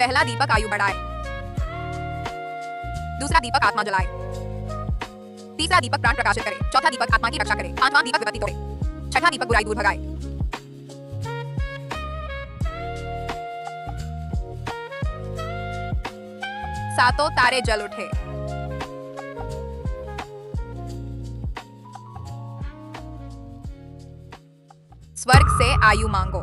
पहला दीपक आयु बढ़ाए, दूसरा दीपक आत्मा जलाए, तीसरा दीपक प्राण प्रकाशित करे, चौथा दीपक आत्मा की रक्षा करे, पांचवा दीपक विपत्ति तोड़े, छठा दीपक बुराई दूर भगाए। सातों तारे जल उठे। स्वर्ग से आयु मांगो।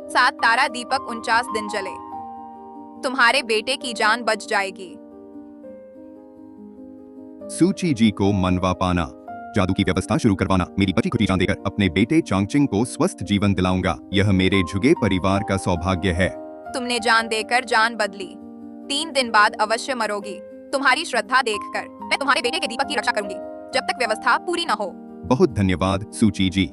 सात तारा दीपक 49 दिन जले, तुम्हारे बेटे की जान बच जाएगी। सूची जी को मनवा पाना, जादू की व्यवस्था शुरू करवाना, मेरी बची खुटी जान देकर अपने बेटे चांगचिंग को स्वस्थ जीवन दिलाऊंगा, यह मेरे झुगे परिवार का सौभाग्य है। तुमने जान देकर जान बदली, 3 दिन बाद अवश्य मरोगी। तुम्हारी श्रद्धा देखकर मैं तुम्हारे बेटे के दीपक की रक्षा करूंगी जब तक व्यवस्था पूरी न हो। बहुत धन्यवाद सूची जी।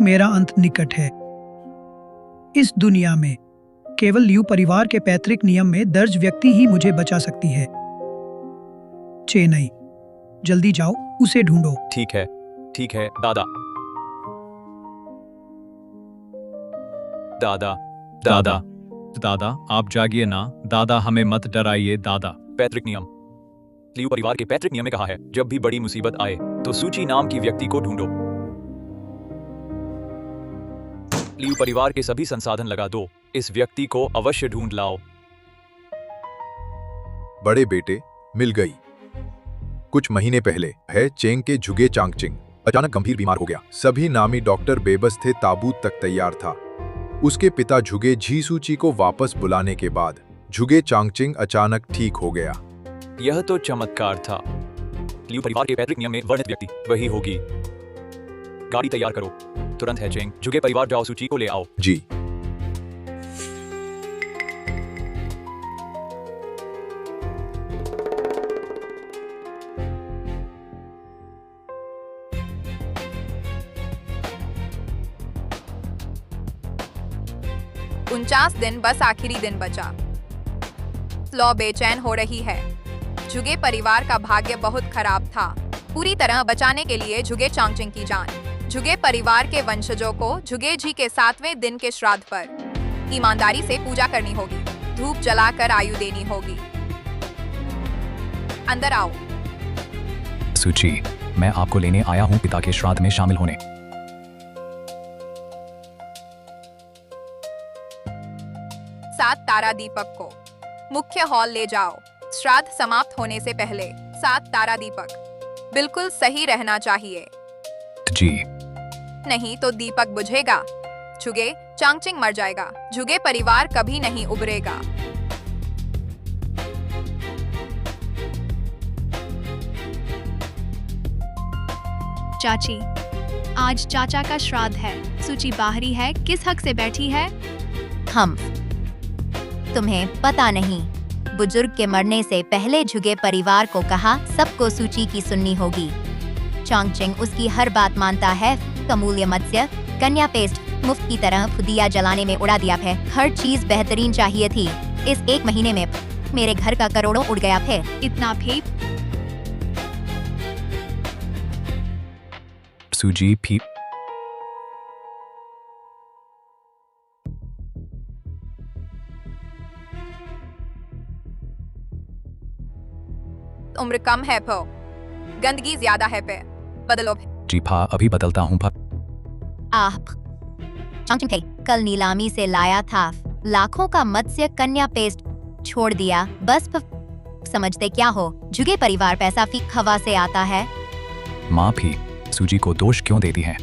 मेरा अंत निकट है। इस दुनिया में केवल लियू परिवार के पैतृक नियम में दर्ज व्यक्ति ही मुझे बचा सकती है। चेन्नई, जल्दी जाओ, उसे ढूंढो। ठीक है दादा। दादा आप जागिए ना दादा, हमें मत डराइए दादा। पैतृक नियम, लियू परिवार के पैतृक नियम में कहा है, जब भी बड़ी मुसीबत आए तो सूची नाम की व्यक्ति को ढूंढो। लियू परिवार के सभी संसाधन लगा दो, इस व्यक्ति को अवश्य ढूंढ लाओ। बड़े बेटे, मिल गई। कुछ महीने पहले है चेंग के झुगे चांगचिंग अचानक गंभीर बीमार हो गया। सभी नामी डॉक्टर बेबस थे, ताबूत तक तैयार था। उसके पिता झुगे झीसूची को वापस बुलाने के बाद झुगे चांगचिंग अचानक ठीक हो गया। यह तो चमत्कार था। लियू परिवार के पैतृक नियम में वर्णित व्यक्ति वही होगी। गाड़ी तैयार करो, तुरंत है चेंग। झुगे परिवार जाओ, सूची को ले आओ। जी। उनचास दिन बस आखिरी दिन बचा। लॉ बेचैन हो रही है। झुगे परिवार का भाग्य बहुत खराब था। पूरी तरह बचाने के लिए झुगे चांगचिंग की जान, झुगे परिवार के वंशजों को झुगे जी के 7वें दिन के श्राद्ध पर ईमानदारी से पूजा करनी होगी, धूप जलाकर आयु देनी होगी। अंदर आओ। सूची, मैं आपको लेने आया हूँ पिता के श्राद्ध में शामिल होने। सात तारा दीपक को मुख्य हॉल ले जाओ। श्राद्ध समाप्त होने से पहले 7 तारा दीपक बिल्कुल सही रहना चाहिए। जी। नहीं तो दीपक बुझेगा, झुगे चांगचिंग मर जाएगा, झुगे परिवार कभी नहीं उभरेगा। चाची, आज चाचा का श्राद्ध है। सूची बाहरी है, किस हक से बैठी है? हम, तुम्हें पता नहीं, बुजुर्ग के मरने से पहले झुगे परिवार को कहा सबको सूची की सुननी होगी। चांगचिंग उसकी हर बात मानता है। कमूल्य मत्स्य, कन्या पेस्ट मुफ्त की तरह दिया जलाने में उड़ा दिया है। हर चीज बेहतरीन चाहिए थी। इस 1 महीने में मेरे घर का करोड़ों उड़ गया है। इतना भी? सूजी भी। उम्र कम है पर गंदगी ज्यादा है पे, बदलो। जी भा, अभी बदलता हूँ भा। आप चांगचिंग कल नीलामी से लाया था। लाखों का मत्स्य कन्या पेस्ट छोड़ दिया। बस समझते क्या हो? झुगे परिवार पैसा फीक हवा से आता है। माँ भी, सूजी को दोष क्यों देती है?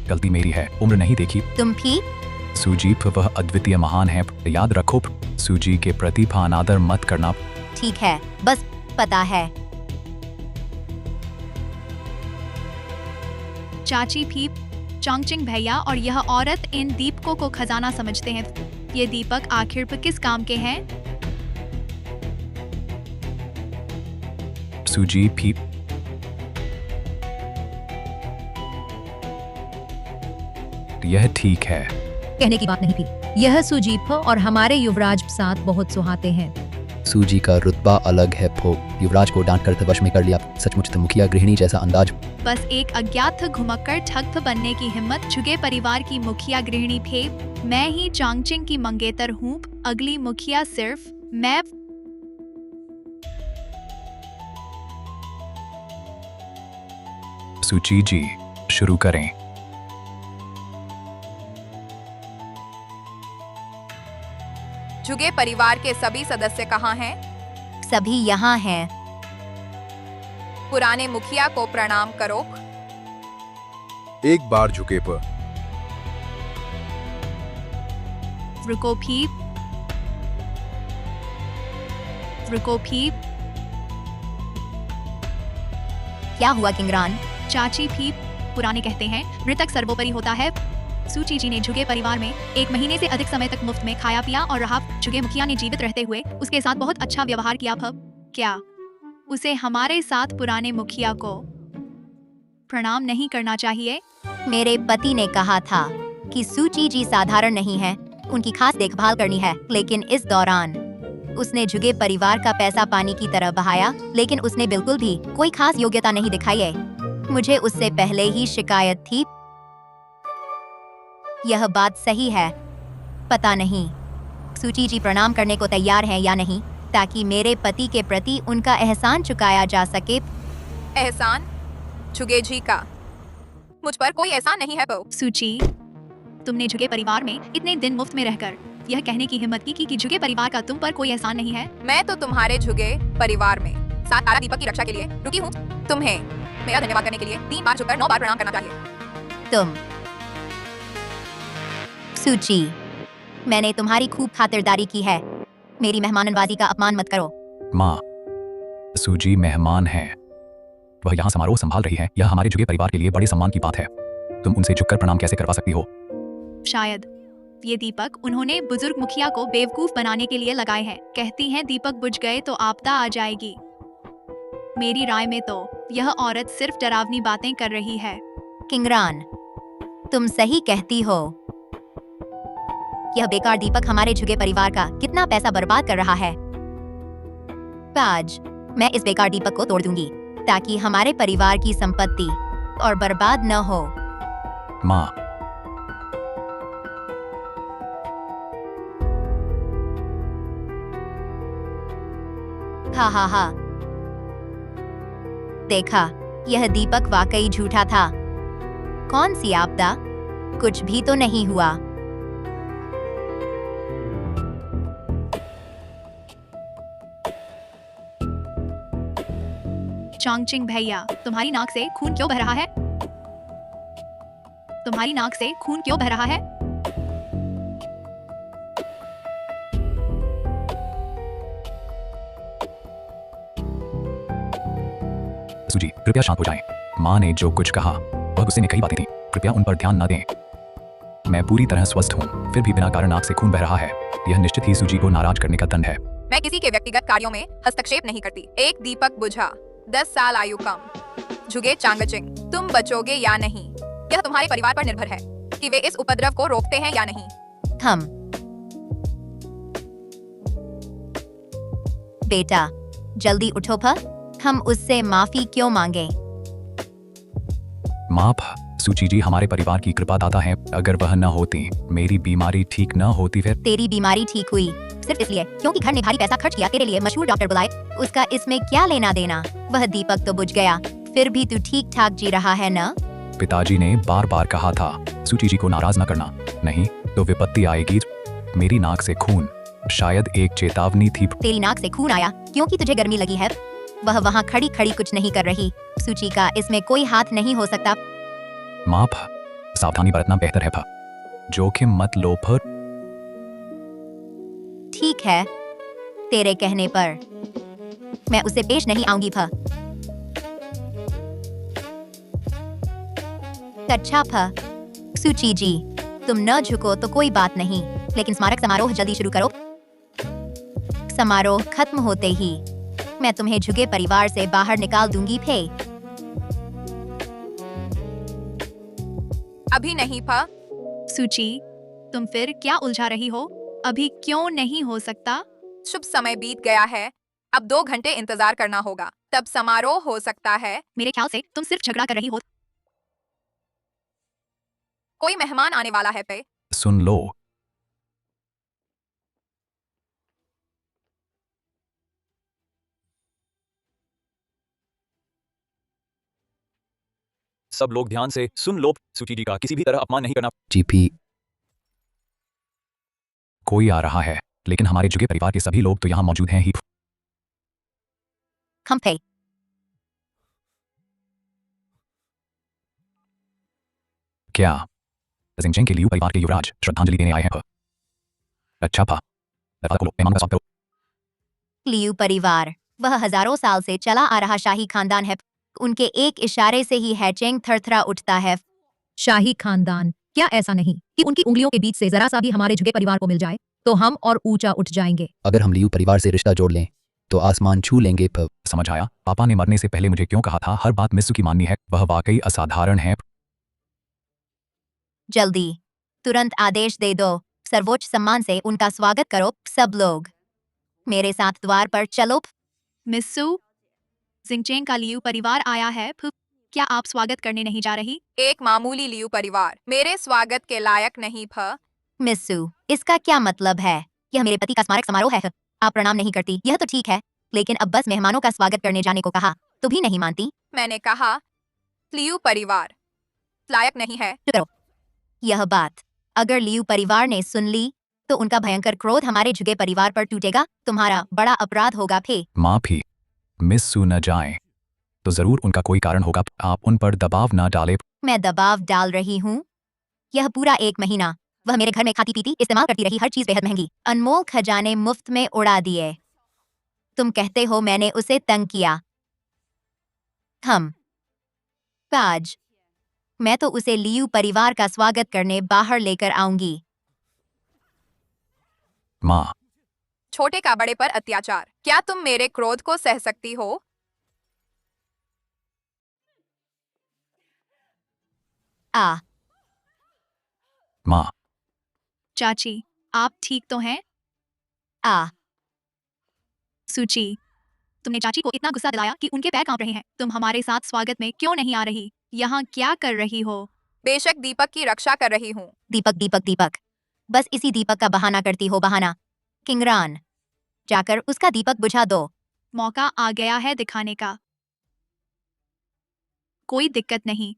गलती मेरी है, उम्र नहीं देखी। तुम भी? सूजी वह अद्वितीय महान है, याद रखो। सूजी के प्रति अनादर मत करना। ठीक है, बस पता है। चाची भी, चांगचिंग भैया और यह औरत इन दीपकों को खजाना समझते हैं। ये दीपक आखिर पर किस काम के हैं? सूजी भी यह ठीक है। कहने की बात नहीं थी। यह सुजीप और हमारे युवराज साथ बहुत सुहाते हैं। सूजी का रुतबा अलग है फो। युवराज को डांट कर वश में कर लिया। सचमुच तो मुखिया गृहिणी जैसा अंदाज। बस एक अज्ञात घुमक्कड़ ठग बनने की हिम्मत झुगे परिवार की मुखिया गृहिणी थे। मैं ही चांगचिंग की मंगेतर हूँ। अगली मुखिया सिर्फ मैं। सूची जी, शुरू करें। झुगे परिवार के सभी सदस्य कहाँ हैं? सभी यहाँ हैं। पुराने मुखिया को प्रणाम करो। एक बार झुके पर रुको भी। क्या हुआ किंगरान? चाची भी। पुराने कहते हैं मृतक सर्वोपरि होता है। सूची जी ने झुगे परिवार में 1 महीने से अधिक समय तक मुफ्त में खाया पिया और रहा। झुगे मुखिया ने जीवित रहते हुए उसके साथ बहुत अच्छा व्यवहार किया। क्या उसे हमारे साथ पुराने मुखिया को प्रणाम नहीं करना चाहिए? मेरे पति ने कहा था कि सूची जी साधारण नहीं है, उनकी खास देखभाल करनी है। लेकिन इस दौरान उसने झुगे परिवार का पैसा पानी की तरह बहाया, लेकिन उसने बिल्कुल भी कोई खास योग्यता नहीं दिखाई है। मुझे उससे पहले ही शिकायत थी। यह बात सही है। पता नहीं सूची जी प्रणाम करने को तैयार हैं या नहीं, ताकि मेरे पति के प्रति उनका एहसान चुकाया जा सके। एहसान? झुगे जी का मुझ पर कोई एहसान नहीं है बहू। सूची, तुमने झुगे परिवार में इतने दिन मुफ्त में रहकर यह कहने की हिम्मत की कि झुगे परिवार का तुम पर कोई एहसान नहीं है। मैं तो तुम्हारे झुगे परिवार में 7 तारा दीपक की रक्षा के लिए रुकी हूँ। तुम्हें मेरा धन्यवाद करने के लिए 3 बार झुककर 9 बार प्रणाम करना चाहिए। तुम सूची, मैंने तुम्हारी खूब खातिरदारी की है। मेरी मेहमाननवाजी का अपमान मत करो। माँ, सूजी मेहमान है। वह यहाँ समारोह संभाल रही है। यह हमारे झुगे परिवार के लिए बड़े सम्मान की बात है। तुम उनसे झुककर प्रणाम कैसे करवा सकती हो? शायद ये दीपक उन्होंने बुजुर्ग मुखिया को बेवकूफ बनाने के लिए लगाए हैं। कहती हैं दीपक बुझ गए तो आपदा आ जाएगी। मेरी राय में तो यह औरत सिर्फ डरावनी बातें कर रही है। किंगरान, तुम सही कहती हो। यह बेकार दीपक हमारे झुगे परिवार का कितना पैसा बर्बाद कर रहा है। आज मैं इस बेकार दीपक को तोड़ दूंगी ताकि हमारे परिवार की संपत्ति और बर्बाद न हो। माँ, हा। देखा, यह दीपक वाकई झूठा था। कौन सी आपदा? कुछ भी तो नहीं हुआ। चांगचिंग भैया, तुम्हारी नाक से खून क्यों बह रहा है? तुम्हारी नाक से खून क्यों बह रहा है? सूजी, कृपया शांत हो जाएं। माँ ने जो कुछ कहा वह गुस्से में कई बातें थीं। कृपया उन पर ध्यान न दें। मैं पूरी तरह स्वस्थ हूँ, फिर भी बिना कारण नाक से खून बह रहा है। यह निश्चित ही सूजी को नाराज करने का दंड है। मैं किसी के व्यक्तिगत कार्यों में हस्तक्षेप नहीं करती। एक दीपक बुझा, 10 साल आयु कम। झुगे चांगचिंग, तुम बचोगे या नहीं, यह तुम्हारे परिवार पर निर्भर है कि वे इस उपद्रव को रोकते हैं या नहीं। हम बेटा, जल्दी उठो भ। हम उससे माफी क्यों मांगे? माफ, सूची जी हमारे परिवार की कृपा दाता है। अगर वह न होती, मेरी बीमारी ठीक न होती, फिर तेरी बीमारी ठीक हुई सिर्फ इसलिए क्योंकि घर ने भारी पैसा खर्च किया, तेरे लिए मशहूर डॉक्टर बुलाए। उसका इसमें क्या लेना देना? वह दीपक तो बुझ गया, फिर भी तू ठीक ठाक जी रहा है न? पिताजी ने बार बार कहा था सूची जी को नाराज न करना, नहीं तो विपत्ति आएगी। मेरी नाक से खून शायद एक चेतावनी थी। तेरी नाक से खून आया क्योंकि तुझे गर्मी लगी है। वह वहाँ खड़ी खड़ी कुछ नहीं कर रही। सूची का इसमें कोई हाथ नहीं हो सकता। माफ, सावधानी बरतना बेहतर है। जोखिम मत लो। ठीक है, तेरे कहने पर मैं उसे पेश नहीं आऊंगी। अच्छा सूची जी, तुम न झुको तो कोई बात नहीं, लेकिन स्मारक समारोह जल्दी शुरू करो। समारोह खत्म होते ही मैं तुम्हें झुगे परिवार से बाहर निकाल दूंगी। अभी नहीं सूची, तुम फिर क्या उलझा रही हो? अभी क्यों नहीं हो सकता? शुभ समय बीत गया है, अब 2 घंटे इंतजार करना होगा, तब समारोह हो सकता है। मेरे ख्याल से तुम सिर्फ झगड़ा कर रही हो। कोई मेहमान आने वाला है पे। सुन लो, सब लोग ध्यान से सुन लो, सूची जी का किसी भी तरह अपमान नहीं करना। जीपी कोई आ रहा है, लेकिन हमारे जुगे परिवार के सभी लोग तो यहाँ मौजूद हैं ही। खम्फे क्या जिंगचेंग के लियू परिवार के युवराज श्रद्धांजलि देने आए हैं? अच्छा पा दरवाजा खोलो, मेहमान का स्वागत करो। लियू परिवार वह हजारों साल से चला आ रहा शाही खानदान है। उनके एक इशारे से ही हैचेंग थरथरा उठता है। शाही खानदान, क्या ऐसा नहीं कि उनकी उंगलियों के बीच से जरा सा भी हमारे झुके परिवार को मिल जाए तो हम और ऊंचा उठ जाएंगे। अगर हम लियू परिवार से रिश्ता जोड़ लें तो आसमान छू लेंगे। समझ आया? पापा ने मरने से पहले मुझे क्यों कहा था हर बात मिस्सू की माननी है? वह वाकई असाधारण है। जल्दी, तुरंत आदेश दे दो। सर्वोच्च सम्मान से उनका स्वागत करो। सब लोग मेरे साथ द्वार पर चलो। मिस्सू, जिंगचेंग का लियू परिवार आया है। क्या आप स्वागत करने नहीं जा रही? एक मामूली लियू परिवार मेरे स्वागत के लायक नहीं फ। मिस्सू, इसका क्या मतलब है? यह मेरे पति का स्मारक समारोह है। आप प्रणाम नहीं करती, यह तो ठीक है, लेकिन अब बस मेहमानों का स्वागत करने जाने को कहा तो भी नहीं मानती। मैंने कहा लियू परिवार लायक नहीं है। चुप करो। यह बात अगर लियू परिवार ने सुन ली तो उनका भयंकर क्रोध हमारे झुके परिवार पर टूटेगा। तुम्हारा बड़ा अपराध होगा। फे माफी, मिस्सू न जाएं तो जरूर उनका कोई कारण होगा। आप उन पर दबाव ना डालें। मैं दबाव डाल रही हूँ? यह पूरा 1 महीना वह मेरे घर में खाती पीती इस्तेमाल करती रही, हर चीज बेहद महंगी, अनमोल खजाने मुफ्त में उड़ा दिए। तुम कहते हो मैंने उसे तंग किया? हम आज मैं तो उसे लियू परिवार का स्वागत करने बाहर लेकर आऊंगी। माँ, छोटे का बड़े पर अत्याचार, क्या तुम मेरे क्रोध को सह सकती हो? आ माँ, चाची, आप ठीक तो हैं? आ सूची, तुमने चाची को इतना गुस्सा दिलाया कि उनके पैर कांप रहे हैं। तुम हमारे साथ स्वागत में क्यों नहीं आ रही? यहाँ क्या कर रही हो? बेशक दीपक की रक्षा कर रही हूँ। दीपक दीपक दीपक, बस इसी दीपक का बहाना करती हो। बहाना। किंगरान, जाकर उसका दीपक बुझा दो। मौका आ गया है दिखाने का। कोई दिक्कत नहीं।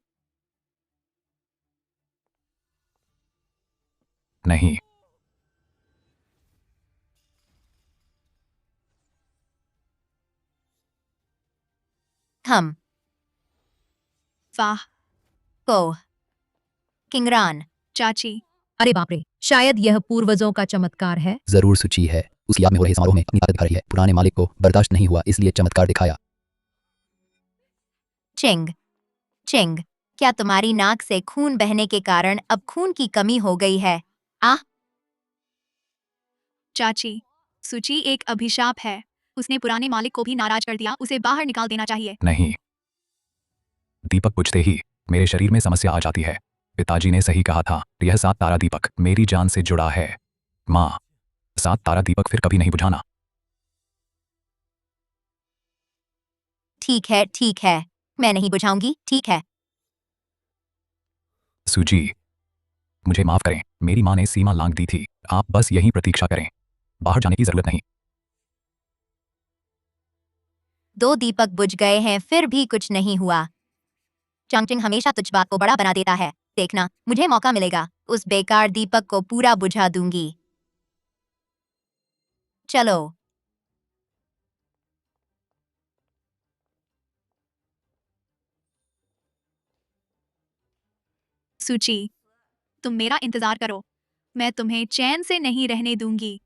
नहीं। हम वाह को किंगरान। चाची, अरे बाप रे, शायद यह पूर्वजों का चमत्कार है। जरूर सूची है। उसकी याद में हो रहे समारोह में अपनी ताकत दिखा रही है। पुराने मालिक को बर्दाश्त नहीं हुआ, इसलिए चमत्कार दिखाया। चिंग चिंग, क्या तुम्हारी नाक से खून बहने के कारण अब खून की कमी हो गई है? आ चाची, सूची एक अभिशाप है। उसने पुराने मालिक को भी नाराज कर दिया। उसे बाहर निकाल देना चाहिए। नहीं। दीपक बुझते ही मेरे शरीर में समस्या आ जाती है। पिताजी ने सही कहा था, यह 7 तारा दीपक मेरी जान से जुड़ा है। माँ, 7 तारा दीपक फिर कभी नहीं बुझाना। ठीक है, मैं नहीं बुझाऊंगी। ठीक है। सूजी, मुझे माफ करें, मेरी माँ ने सीमा लांघ दी थी। आप बस यहीं प्रतीक्षा करें, बाहर जाने की जरूरत नहीं। 2 दीपक बुझ गए हैं, फिर भी कुछ नहीं हुआ। चांगचिंग हमेशा तुझ बात को बड़ा बना देता है। देखना, मुझे मौका मिलेगा, उस बेकार दीपक को पूरा बुझा दूंगी। चलो। सूची, तुम मेरा इंतजार करो। मैं तुम्हें चैन से नहीं रहने दूंगी।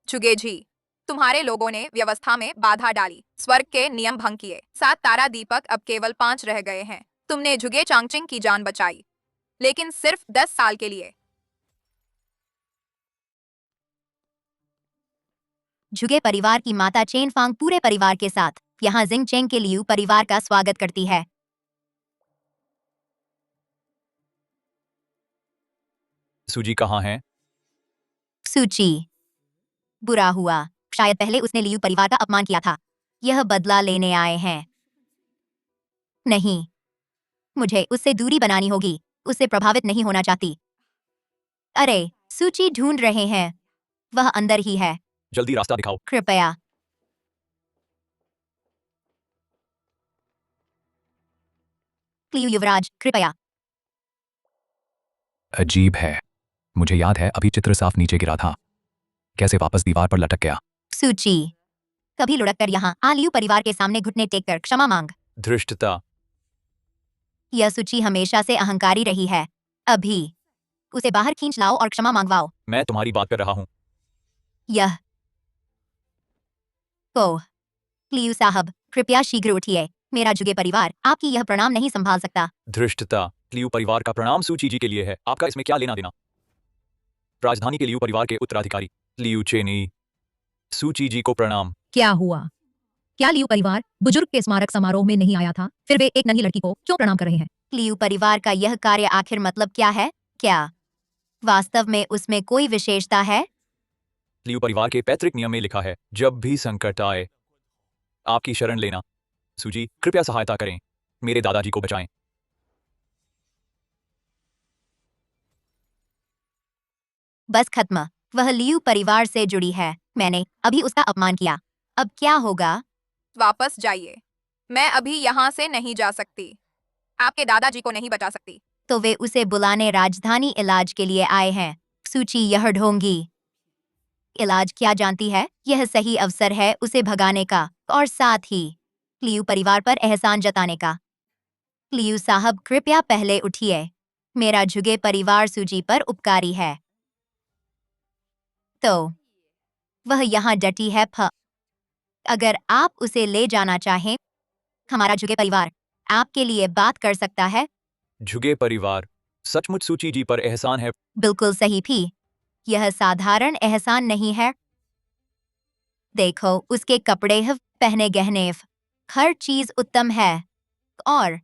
जुगे जी, तुम्हारे लोगों ने व्यवस्था में बाधा डाली, स्वर्ग के नियम भंग किए। 7 तारा दीपक अब केवल 5 रह गए हैं। तुमने जुगे चांगचिंग की जान बचाई, लेकिन सिर्फ 10 साल के लिए। झुगे परिवार की माता चेन फांग पूरे परिवार के साथ यहाँ जिंग चेंग के लियू परिवार का स्वागत करती है। सूजी कहाँ है? सूची बुरा हुआ, शायद पहले उसने लियू परिवार का अपमान किया था। यह बदला लेने आए हैं। नहीं, मुझे उससे दूरी बनानी होगी, उससे प्रभावित नहीं होना चाहती। अरे, सूची ढूंढ रहे हैं। वह अंदर ही है। जल्दी रास्ता दिखाओ। कृपया। लियू युवराज, कृपया। अजीब है, मुझे याद है अभी चित्र साफ नीचे गिरा था, कैसे वापस दीवार पर लटक गया। सूची कभी लुढ़क कर यहाँ आ लियू परिवार के सामने घुटने टेक कर क्षमा मांग। धृष्टता। यह सूची हमेशा से अहंकारी रही है। अभी उसे बाहर खींच लाओ और क्षमा मांगवाओ। मैं तुम्हारी बात कर रहा हूँ। यह को लियू साहब, कृपया शीघ्र उठिए। मेरा झुगे परिवार आपकी यह प्रणाम नहीं संभाल सकता। धृष्टता। लियू परिवार का प्रणाम सूची जी के लिए है, आपका इसमें क्या लेना देना? राजधानी के लियू परिवार के उत्तराधिकारी लियू चेनी। सूची जी को प्रणाम। क्या हुआ? क्या लियू परिवार बुजुर्ग के स्मारक समारोह में नहीं आया था? फिर वे एक नन्ही लड़की को क्यों प्रणाम कर रहे हैं? लियू परिवार का यह कार्य आखिर मतलब क्या है? क्या वास्तव में उसमें कोई विशेषता है? लियू परिवार के पैतृक नियम में लिखा है, जब भी संकट आए आपकी शरण लेना। सूजी, कृपया सहायता करें, मेरे दादाजी को बचाएं। बस खत्म। वह लियू परिवार से जुड़ी है। मैंने अभी उसका अपमान किया। अब क्या होगा? वापस जाइए। मैं अभी यहाँ से नहीं जा सकती। आपके दादाजी को नहीं बचा सकती। तो वे उसे बुलाने राजधानी इलाज के लिए आए हैं। सूची यह ढोंगी इलाज क्या जानती है? यह सही अवसर है उसे भगाने का और साथ ही लियू परिवार पर एहसान जताने का। लियू साहब, कृपया पहले उठिए। मेरा झुगे परिवार सूजी पर उपकारी है। तो वह यहाँ डटी है। अगर आप उसे ले जाना चाहें, हमारा झुगे परिवार आपके लिए बात कर सकता है। झुगे परिवार सचमुच सूची जी पर एहसान है। बिल्कुल सही भी। यह साधारण एहसान नहीं है। देखो उसके कपड़े पहने गहने, हर चीज उत्तम है। और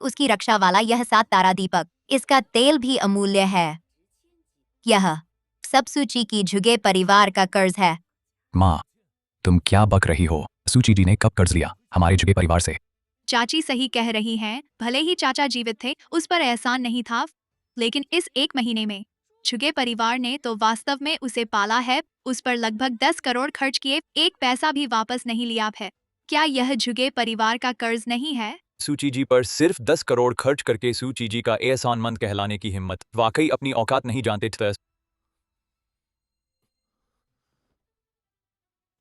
उसकी रक्षा वाला यह 7 तारा दीपक, इसका तेल भी अमूल्य है। यह सब सूची की झुगे परिवार का कर्ज है। माँ, तुम क्या बक रही हो? सूची जी ने कब कर्ज लिया हमारे झुगे परिवार से? चाची सही कह रही हैं, भले ही चाचा जीवित थे, उस पर एहसान नहीं था, लेकिन इस 1 महीने में झुगे परिवार ने तो वास्तव में उसे पाला है। उस पर लगभग 10 करोड़ खर्च किए, 1 पैसा भी वापस नहीं लिया है। क्या यह झुगे परिवार का कर्ज नहीं है? सूची जी पर सिर्फ 10 करोड़ खर्च करके सूची जी का एहसानमंद कहलाने की हिम्मत, वाकई अपनी औकात नहीं जानते थे।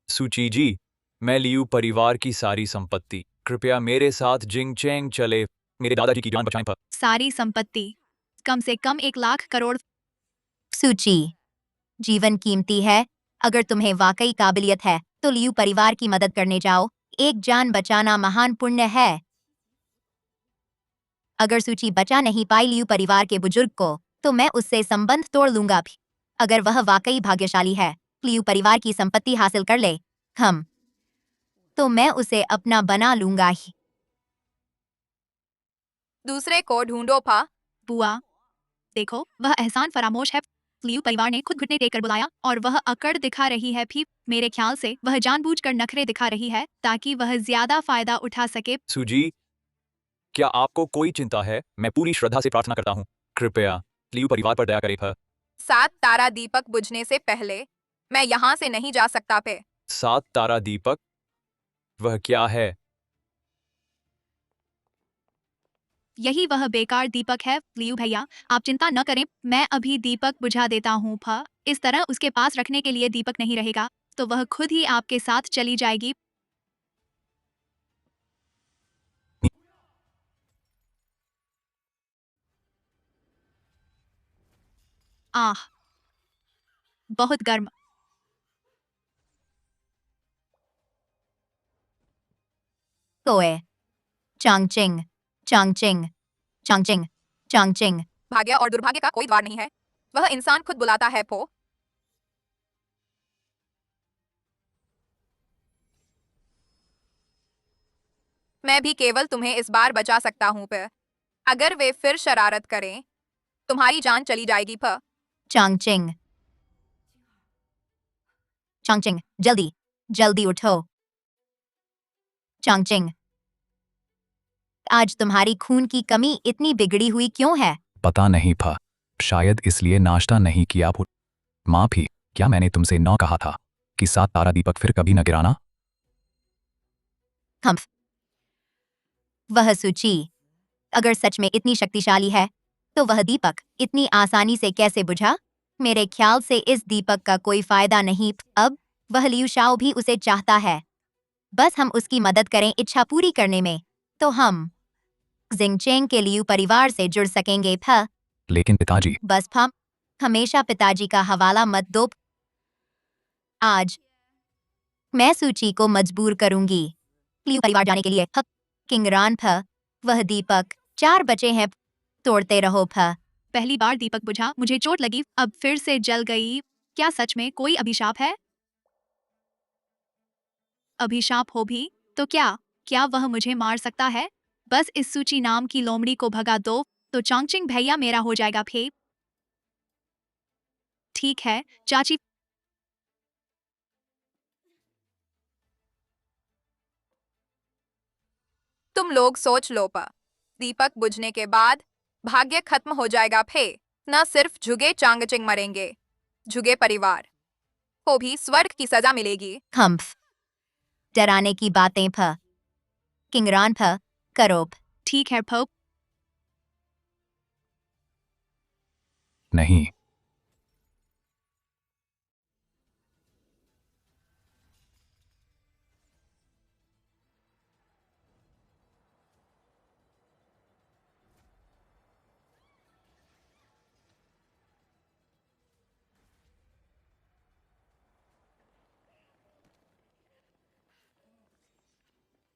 सूची जी, मैं लियू परिवार की सारी संपत्ति, कृपया मेरे साथ जिंग चेंग चले, मेरे दादाजी की जान बचाएं। पर सारी संपत्ति कम से कम 1 लाख करोड़। सूची जीवन कीमती है। अगर तुम्हें वाकई काबिलियत है तो लियू परिवार की मदद करने जाओ। एक जान बचाना महान पुण्य है। अगर सूची बचा नहीं पाई लियू परिवार के बुजुर्ग को, तो मैं उससे संबंध तोड़ लूंगा भी। अगर वह वाकई भाग्यशाली है, लियू परिवार की संपत्ति हासिल कर ले, तो मैं उसे अपना बना लूंगा ही। दूसरे को ढूंढो। बुआ, देखो वह एहसान फरामोश है। लियू परिवार ने खुद घुटने टेक कर बुलाया और वह अकड़ दिखा रही है भी। मेरे ख्याल से वह जानबूझकर नखरे दिखा रही है ताकि वह ज्यादा फायदा उठा सके। सूजी, क्या आपको कोई चिंता है? मैं पूरी श्रद्धा से प्रार्थना करता हूँ, कृपया लियू परिवार पर दया करें। 7 तारा दीपक बुझने से पहले मैं यहाँ से नहीं जा सकता। 7 तारा दीपक? वह क्या है? यही वह बेकार दीपक है। लियू भैया, आप चिंता न करें, मैं अभी दीपक बुझा देता हूँ। इस तरह उसके पास रखने के लिए दीपक नहीं रहेगा, तो वह खुद ही आपके साथ चली जाएगी। आह, बहुत गर्म। कोए चांगचिंग चांगचिंग चांगचिंग चांगचिंग भाग्य और दुर्भाग्य का कोई द्वार नहीं है, वह इंसान खुद बुलाता है पो। मैं भी केवल तुम्हें इस बार बचा सकता हूँ पर अगर वे फिर शरारत करें तुम्हारी जान चली जाएगी प। चांगचिंग, चांगचिंग, जल्दी जल्दी उठो। चांगचिंग, आज तुम्हारी खून की कमी इतनी बिगड़ी हुई क्यों है? पता नहीं था, शायद इसलिए नाश्ता नहीं किया। माँ भी, क्या मैंने तुमसे 9 कहा था कि 7 तारा दीपक फिर कभी न गिराना? हम्फ, वह सूची अगर सच में इतनी शक्तिशाली है तो वह दीपक इतनी आसानी से कैसे बुझा? मेरे ख्याल से इस दीपक का कोई फायदा नहीं। अब वह लियू शाओ भी उसे चाहता है, बस हम उसकी मदद करें इच्छा पूरी करने में, तो हम जिंगचेंग के लियू परिवार से जुड़ सकेंगे। लेकिन पिताजी, बस फम, हमेशा पिताजी का हवाला मत दो। आज मैं सूची को मजबूर करूंगी लियू परिवार जाने के लिए। किंगरान वह दीपक 4 बचे हैं, तोड़ते रहो। पहली बार दीपक बुझा, मुझे चोट लगी, अब फिर से जल गई। क्या सच में कोई अभिशाप है? अभिशाप हो भी तो क्या क्या वह मुझे मार सकता है? बस इस सूची नाम की लोमड़ी को भगा दो तो चांगचिंग भैया मेरा हो जाएगा फे। ठीक है चाची। तुम लोग सोच लो प दीपक बुझने के बाद भाग्य खत्म हो जाएगा फे। न सिर्फ झुगे चांगचिंग मरेंगे, झुगे परिवार को भी स्वर्ग की सजा मिलेगी। हम्फ, डराने की बातें किंगरान करो। ठीक है फो। नहीं।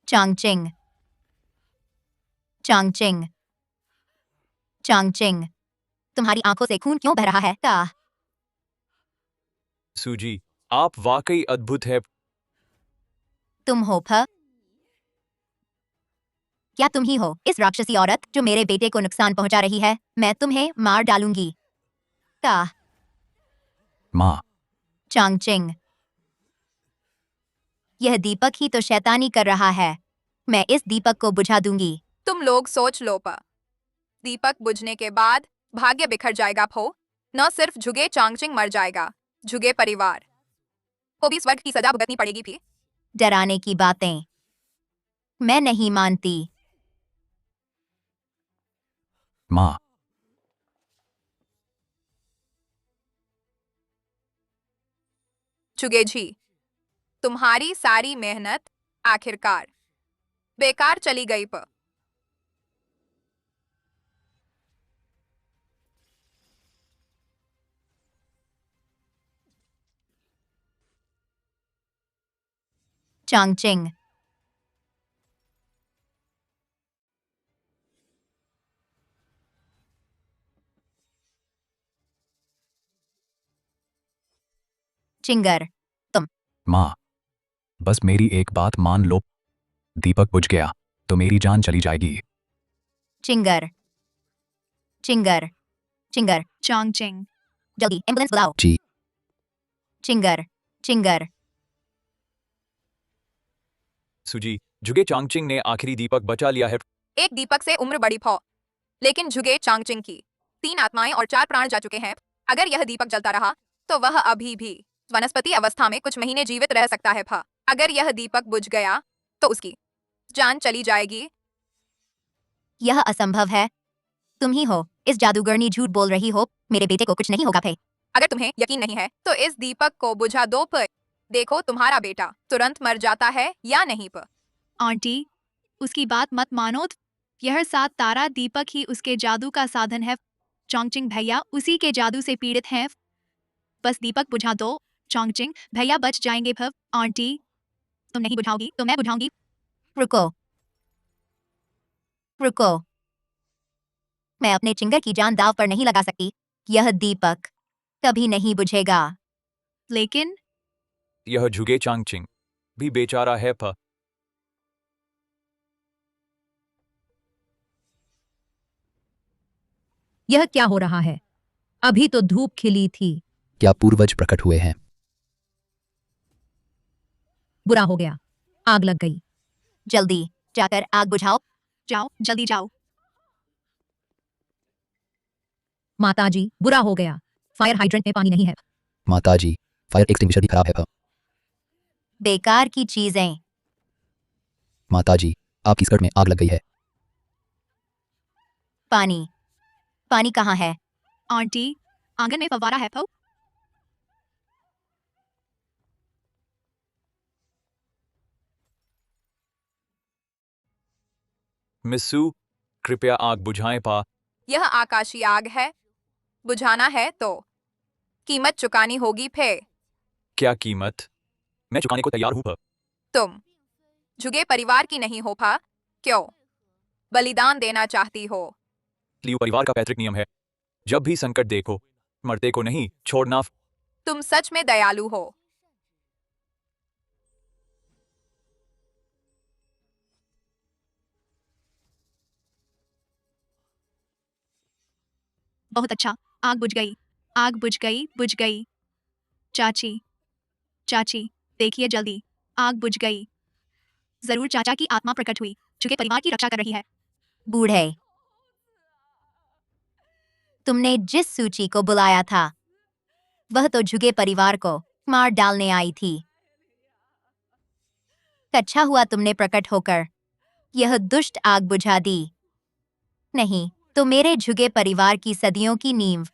चांगचिंग, चांगचिंग, चांगचिंग, तुम्हारी आंखों से खून क्यों बह रहा है? सूजी, आप वाकई अद्भुत है। तुम हो क्या तुम ही हो इस राक्षसी औरत जो मेरे बेटे को नुकसान पहुंचा रही है? मैं तुम्हें मार डालूंगी। माँ, चांगचिंग, यह दीपक ही तो शैतानी कर रहा है। मैं इस दीपक को बुझा दूंगी। तुम लोग सोच लो प दीपक बुझने के बाद भाग्य बिखर जाएगा फो। न सिर्फ झुगे चांगचिंग मर जाएगा, झुगे परिवार को भी स्वर्ग की सजा भुगतनी पड़ेगी भी। डराने की बातें मैं नहीं मानती। माँ, झुगे जी, तुम्हारी सारी मेहनत आखिरकार बेकार चली गई प। चांगचिंग, चिंगर, माँ, बस मेरी एक बात मान लो। दीपक बुझ गया तो मेरी जान चली जाएगी। चिंगर, चिंगर, चिंगर, चांगचिंग, जल्दी एम्बुलेंस बुलाओ। जी। चिंगर, चिंगर, सूजी, झुगे चांगचिंग ने आखिरी दीपक बचा लिया है। एक दीपक से उम्र बड़ी फौ, लेकिन झुगे चांगचिंग की 3 आत्माएं और 4 प्राण जा चुके हैं। अगर यह दीपक जलता रहा तो वह अभी भी वनस्पति अवस्था में कुछ महीने जीवित रह सकता है फ। अगर यह दीपक बुझ गया तो उसकी जान चली जाएगी। यह असंभव है। तुम ही हो इस जादूगरनी, झूठ बोल रही हो। मेरे बेटे को कुछ नहीं होगा भे। अगर तुम्हें यकीन नहीं है तो इस दीपक को बुझा दो प। देखो तुम्हारा बेटा तुरंत मर जाता है या नहीं प। आंटी, उसकी बात मत मानो। यह 7 तारा दीपक ही उसके जादू का साधन है। चांगचिंग भैया उसी के जादू से पीड़ित हैं। बस दीपक बुझा दो, चांगचिंग भैया बच जाएंगे भव। आंटी, तुम नहीं बुझाओगी तो मैं बुझाऊंगी। रुको, रुको, मैं अपने चिंगर की जान दांव पर नहीं लगा सकती। यह दीपक कभी नहीं बुझेगा। लेकिन यह झुगे चांगचिंग भी बेचारा है प यह क्या हो रहा है? अभी तो धूप खिली थी। क्या पूर्वज प्रकट हुए हैं? बुरा हो गया, आग लग गई। जल्दी जाकर आग बुझाओ। जाओ, जल्दी जाओ। माताजी, बुरा हो गया, फायर हाइड्रेंट में पानी नहीं है। माताजी, फायर एक्सटिंग्विशर भी खराब है। बेकार की चीजें। माताजी, आपकी स्कर्ट में आग लग गई है। पानी पानी कहाँ है? आंटी, आंगन में फव्वारा है पो। मिस्सू, कृपया आग बुझाएं पा। यह आकाशीय आग है। बुझाना है तो कीमत चुकानी होगी फिर। क्या कीमत? मैं चुकाने को तैयार हूं प तुम झुगे परिवार की नहीं हो पा? क्यों बलिदान देना चाहती हो? लियू परिवार का पैतृक नियम है, जब भी संकट देखो, मरते को नहीं छोड़ना। तुम सच में दयालु हो। बहुत अच्छा, आग बुझ गई, आग बुझ गई, बुझ गई। चाची, चाची, देखिए जल्दी, आग बुझ गई। जरूर चाचा की आत्मा प्रकट हुई, झुगे परिवार की रक्षा कर रही है। बूढ़े, तुमने जिस सूची को बुलाया था वह तो झुगे परिवार को मार डालने आई थी। अच्छा हुआ तुमने प्रकट होकर यह दुष्ट आग बुझा दी। नहीं तो मेरे झुगे परिवार की सदियों की नींव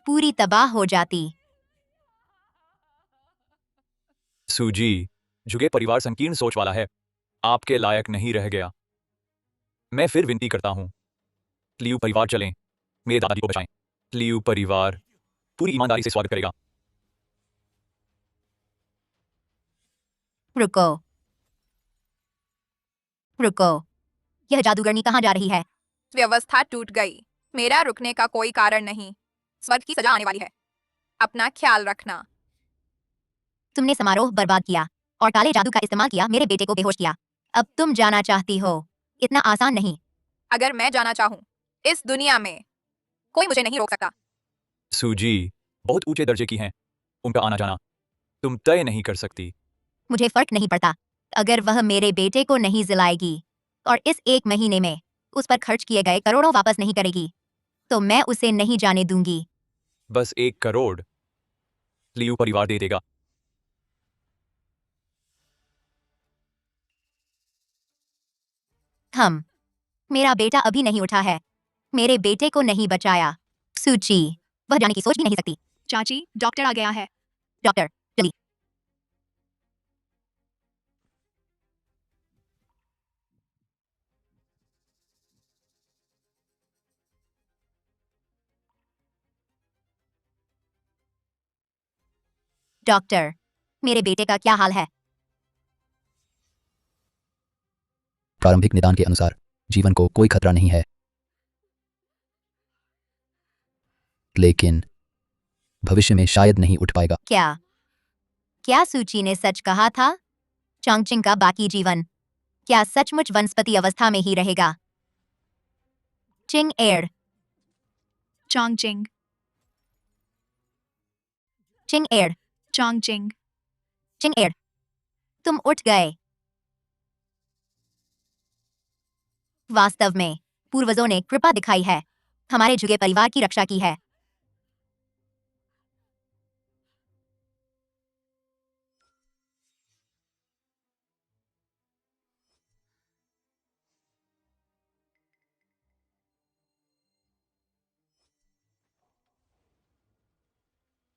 पूरी तबाह हो जाती। सूजी, झुगे परिवार संकीर्ण सोच वाला है, आपके लायक नहीं रह गया। मैं फिर विनती करता हूं, लियू परिवार चलें, मेरे दादाजी को बचाएं। लियू परिवार पूरी ईमानदारी से स्वागत करेगा। रुको रुको, यह जादूगरनी कहाँ जा रही है? व्यवस्था टूट गई। मेरा रुकने का कोई कारण नहीं। स्वर्ग की सजा आने वाली है। अपना ख्याल रखना। तुमने समारोह बर्बाद किया और काले जादू का इस्तेमाल किया, मेरे बेटे को बेहोश किया। अब तुम जाना चाहती हो? इतना आसान नहीं। अगर मैं जाना चाहूं, इस दुनिया में कोई मुझे नहीं रोक सकता। सूजी बहुत ऊंचे दर्जे की हैं, उनका आना जाना तुम तय नहीं कर सकती। मुझे फर्क नहीं पड़ता। अगर वह मेरे बेटे को नहीं जिलाएगी और इस 1 महीने में उस पर खर्च किए गए करोड़ों वापस नहीं करेगी तो मैं उसे नहीं जाने दूंगी। बस 1 करोड़ लियू परिवार दे देगा। मेरा बेटा अभी नहीं उठा है। मेरे बेटे को नहीं बचाया। सूची, वह जाने की सोच भी नहीं सकती। चाची, डॉक्टर आ गया है। डॉक्टर, जल्दी। डॉक्टर, मेरे बेटे का क्या हाल है? प्रारंभिक निदान के अनुसार जीवन को कोई खतरा नहीं है, लेकिन भविष्य में शायद नहीं उठ पाएगा। क्या सूची ने सच कहा था? चांगचिंग का बाकी जीवन क्या सचमुच वनस्पति अवस्था में ही रहेगा? चिंग एयर, चांगचिंग, चिंग एयर, चांगचिंग। चिंग एयर, तुम उठ गए। वास्तव में पूर्वजों ने कृपा दिखाई है, हमारे झुगे परिवार की रक्षा की है।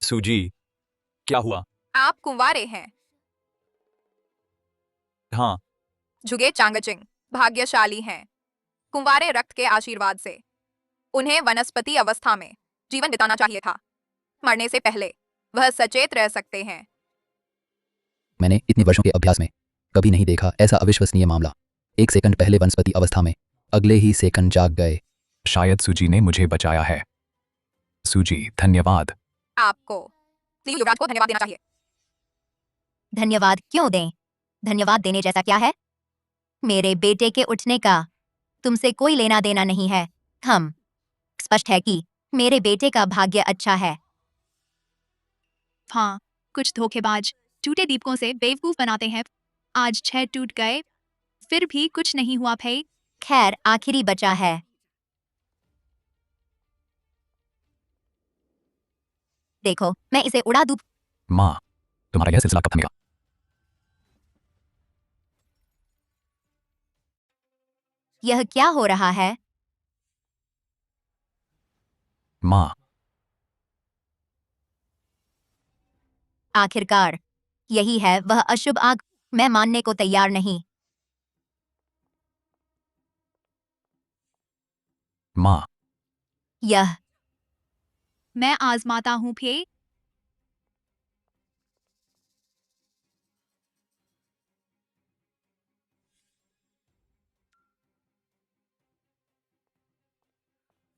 सूजी, क्या हुआ? आप कुंवारे हैं। हाँ, झुगे चांगचिंग भाग्यशाली हैं। कुंवारे रक्त के आशीर्वाद से उन्हें वनस्पति अवस्था में जीवन बिताना चाहिए था। मरने से पहले वह सचेत रह सकते हैं। मैंने इतने वर्षों के अभ्यास में कभी नहीं देखा ऐसा अविश्वसनीय मामला। 1 सेकंड पहले वनस्पति अवस्था में, अगले ही सेकंड जाग गए। शायद सूजी ने मुझे बचाया है। सूजी, धन्यवाद। आपको युवराज को धन्यवाद देना चाहिए। धन्यवाद क्यों दें? धन्यवाद देने जैसा क्या है? मेरे बेटे के उठने का तुमसे कोई लेना देना नहीं है। हम स्पष्ट है कि मेरे बेटे का भाग्य अच्छा है। हाँ, कुछ धोखेबाज टूटे दीपकों से बेवकूफ बनाते हैं। आज 6 टूट गए, फिर भी कुछ नहीं हुआ भाई। खैर, आखिरी बचा है। देखो, मैं इसे उड़ा दूं। माँ, तुम्हारा यह सिलसिला कब थमेगा? यह क्या हो रहा है? माँ, आखिरकार यही है वह अशुभ आग। मैं मानने को तैयार नहीं। माँ, यह मैं आजमाता हूँ भाई।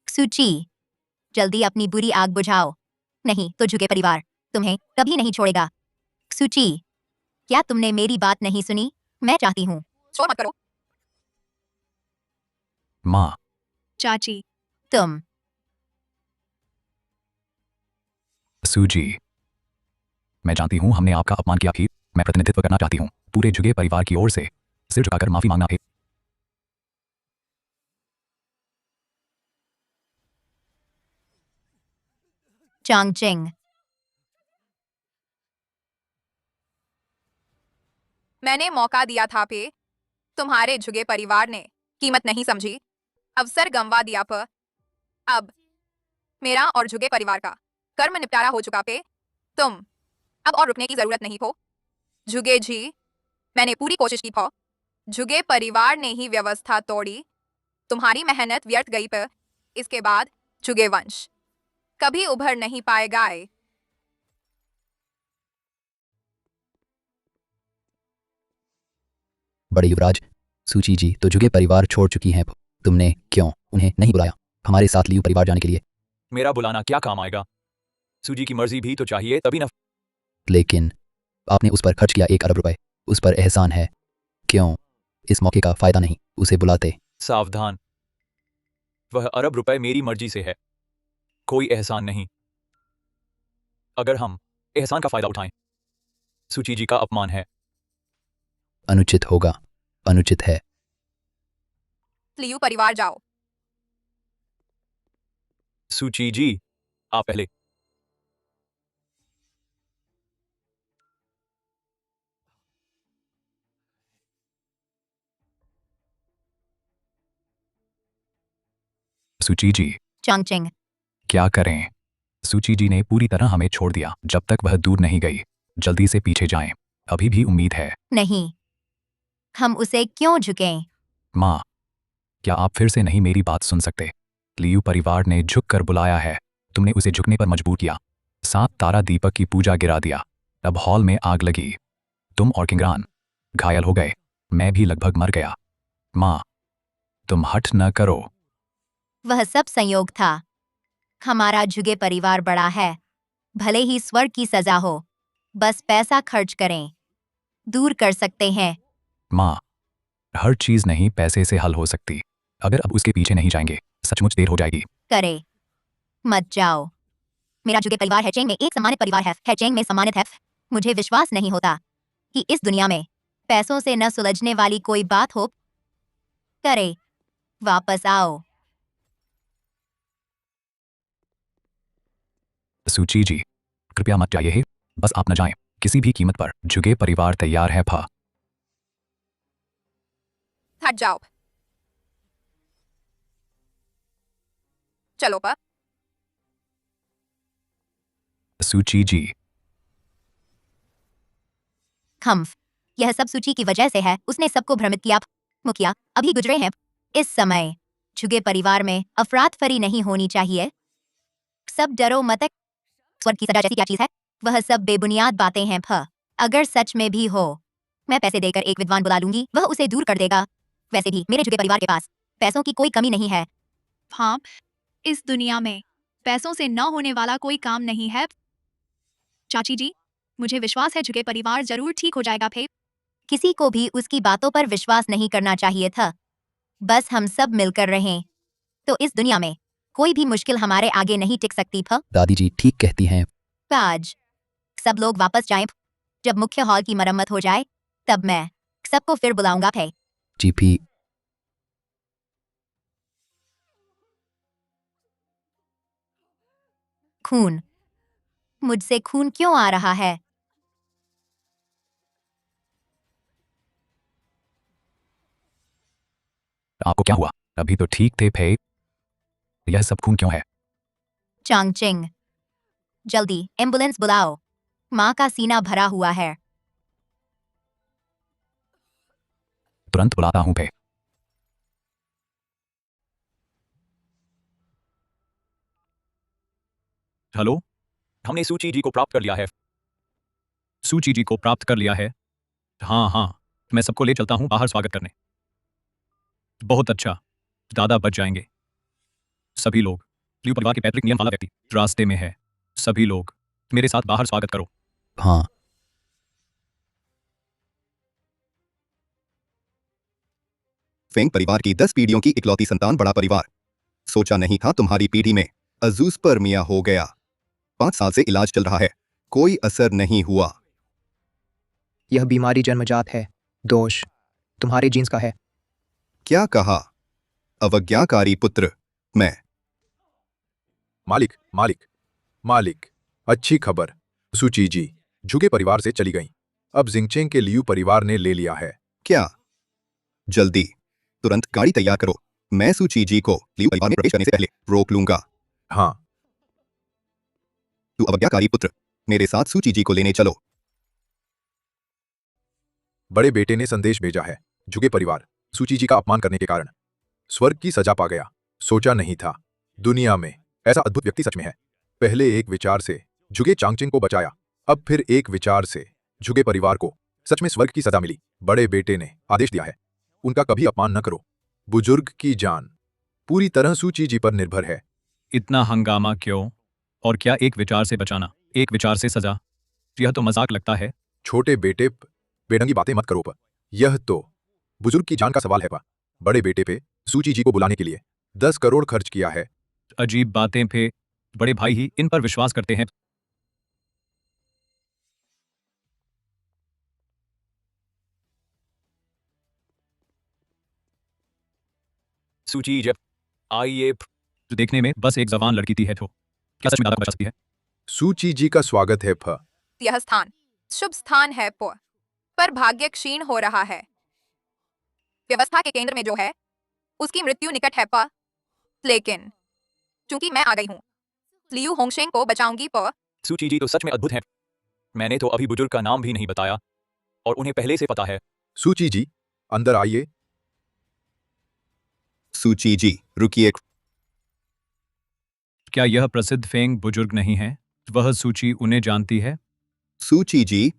सूची, जल्दी अपनी बुरी आग बुझाओ, नहीं तो झुके परिवार तुम्हें कभी नहीं छोड़ेगा। सूची, क्या तुमने मेरी बात नहीं सुनी? मैं चाहती हूँ। शोर मत करो। माँ, चाची, तुम सूजी, मैं जानती हूँ हमने आपका अपमान किया भी। मैं प्रतिनिधित्व करना चाहती हूँ पूरे झुगे परिवार की ओर से। सिर झुकाकर माफी मांगना है। चांगचिंग, मैंने मौका दिया था पे, तुम्हारे झुगे परिवार ने कीमत नहीं समझी, अवसर गंवा दिया पर अब मेरा और झुगे परिवार का कर्म निपटारा हो चुका पे। तुम अब और रुकने की जरूरत नहीं हो। झुगे जी, मैंने पूरी कोशिश की थी। झुगे परिवार ने ही व्यवस्था तोड़ी। तुम्हारी मेहनत व्यर्थ गई पर इसके बाद झुगे वंश कभी उभर नहीं पाएगा। बड़े युवराज, सूची जी तो झुगे परिवार छोड़ चुकी हैं। तुमने क्यों उन्हें नहीं बुलाया हमारे साथ लियू परिवार जाने के लिए? मेरा बुलाना क्या काम आएगा? सूजी की मर्जी भी तो चाहिए तभी ना। लेकिन आपने उस पर खर्च किया 1 अरब रुपए, उस पर एहसान है। क्यों इस मौके का फायदा नहीं उसे बुलाते? सावधान, वह अरब रुपए मेरी मर्जी से है, कोई एहसान नहीं। अगर हम एहसान का फायदा उठाएं, सूची जी का अपमान है। अनुचित होगा, अनुचित है। लियू परिवार जाओ। सूची जी, आप पहले। सूची जी, चांगचिंग, क्या करें? सूची जी ने पूरी तरह हमें छोड़ दिया। जब तक वह दूर नहीं गई, जल्दी से पीछे जाएं। अभी भी उम्मीद है। नहीं, हम उसे क्यों झुकें? माँ, क्या आप फिर से नहीं मेरी बात सुन सकते? लियू परिवार ने झुक कर बुलाया है। तुमने उसे झुकने पर मजबूर किया। 7 तारा दीपक की पूजा गिरा दिया। अब हॉल में आग लगी। तुम और किंगरान घायल हो गए। मैं भी लगभग मर गया। माँ, तुम हट न करो। वह सब संयोग था। हमारा झुगे परिवार बड़ा है, भले ही स्वर्ग की सजा हो, बस पैसा खर्च करें, दूर कर सकते हैं। माँ, हर चीज नहीं पैसे से हल हो सकती। अगर अब उसके पीछे नहीं जाएंगे, सचमुच देर हो जाएगी। करे मत जाओ। मेरा झुगे परिवार हैचेंग में एक सम्मानित परिवार है। हैचेंग में सम्मानित है। मुझे विश्वास नहीं होता कि इस दुनिया में पैसों से न सुलझने वाली कोई बात हो। करे, वापस आओ। सूची जी, कृपया मत जाइए। बस आप न जाएं, किसी भी कीमत पर। झुगे परिवार तैयार है। भा हट जाओ। चलो पर सूची जी, खम्फ, यह सब सूची की वजह से है। उसने सबको भ्रमित किया। मुखिया अभी गुजरे हैं। इस समय झुगे परिवार में अफरातफरी नहीं होनी चाहिए। सब डरो मत। स्वर्ग की सजा जैसी क्या चीज है? वह सब बेबुनियाद बातें हैं। अगर सच में भी हो, मैं पैसे देकर एक विद्वान बुला लूंगी, वह उसे दूर कर देगा। वैसे भी मेरे झुगे परिवार के पास पैसों की कोई कमी नहीं है। हाँ, इस दुनिया में पैसों से न होने वाला कोई काम नहीं है। चाची जी, मुझे विश्वास है झुके परिवार जरूर ठीक हो जाएगा। फे किसी को भी उसकी बातों पर विश्वास नहीं करना चाहिए था। बस हम सब मिलकर रहें तो इस दुनिया में कोई भी मुश्किल हमारे आगे नहीं टिक सकती। दादी जी ठीक कहती हैं। आज सब लोग वापस जाएं। जब मुख्य हॉल की मरम्मत हो जाए तब मैं सबको फिर बुलाऊंगा। फे जी भी। खून, मुझसे खून क्यों आ रहा है? आपको क्या हुआ? अभी तो ठीक थे फे। यह सब खून क्यों है? चांगचिंग, जल्दी एम्बुलेंस बुलाओ। माँ का सीना भरा हुआ है। तुरंत बुलाता हूँ फे। हेलो, हमने सूची जी को प्राप्त कर लिया है। सूची जी को प्राप्त कर लिया है। हाँ हाँ, मैं सबको ले चलता हूँ बाहर स्वागत करने। बहुत अच्छा, दादा बच जाएंगे। सभी लोग, लियू परिवार के पैतृक नियम वाला व्यक्ति रास्ते में है। सभी लोग मेरे साथ बाहर स्वागत करो। हाँ। फेंग परिवार की 10 पीढ़ियों की इकलौती संतान, बड़ा परिवार। सोचा नहीं था तुम्हारी पीढ़ी में अजूस्पर्मिया हो गया। 5 साल से इलाज चल रहा है, कोई असर नहीं हुआ। यह बीमारी जन्मजात है। दोष तुम्हारे जीन्स का है। क्या कहा? अवज्ञाकारी पुत्र। मैं मालिक मालिक मालिक, अच्छी खबर। सूची जी झुगे परिवार से चली गईं। अब जिंगचेंग के लियू परिवार ने ले लिया है। क्या? जल्दी, तुरंत गाड़ी तैयार करो। मैं सूची जी को लियू परिवार में प्रवेश करने से पहले रोक लूंगा। हाँ। तू अवज्ञाकारी पुत्र, मेरे साथ सूची जी को लेने चलो। बड़े बेटे ने संदेश भेजा है। झुगे परिवार सूची जी का अपमान करने के कारण स्वर्ग की सजा पा गया। सोचा नहीं था दुनिया में ऐसा अद्भुत व्यक्ति सच में है। पहले एक विचार से झुगे चांगचिंग को बचाया, अब फिर एक विचार से झुगे परिवार को सच में स्वर्ग की सजा मिली। बड़े बेटे ने आदेश दिया है, उनका कभी अपमान न करो। बुजुर्ग की जान पूरी तरह सूची जी पर निर्भर है। इतना हंगामा क्यों? और क्या एक विचार से बचाना, एक विचार से सजा? यह तो मजाक लगता है। छोटे बेटे बेढंगी बातें मत करो। यह तो बुजुर्ग की जान का सवाल है। बड़े बेटे पे सूची जी को बुलाने के लिए 10 करोड़ खर्च किया है। अजीब बातें पे बड़े भाई ही इन पर विश्वास करते हैं। सूची जब आइए, देखने में बस एक जवान लड़की थी है तो क्या सच में दादा को बचा सकती है? सूची जी का स्वागत है। यह स्थान शुभ स्थान है पर भाग्य क्षीण हो रहा है। व्यवस्था के केंद्र में जो है उसकी मृत्यु निकट है। लेकिन चूंकि मैं आ गई हूँ, लियू होंगशेंग को बचाऊंगी। सूची जी तो सच में अद्भुत है। मैंने तो अभी बुजुर्ग का नाम भी नहीं बताया और उन्हें पहले से पता है। सूची जी अंदर आइए। सूची जी रुकिए। क्या यह प्रसिद्ध फेंग बुजुर्ग नहीं है? वह सूची उन्हें जानती है। सूची जी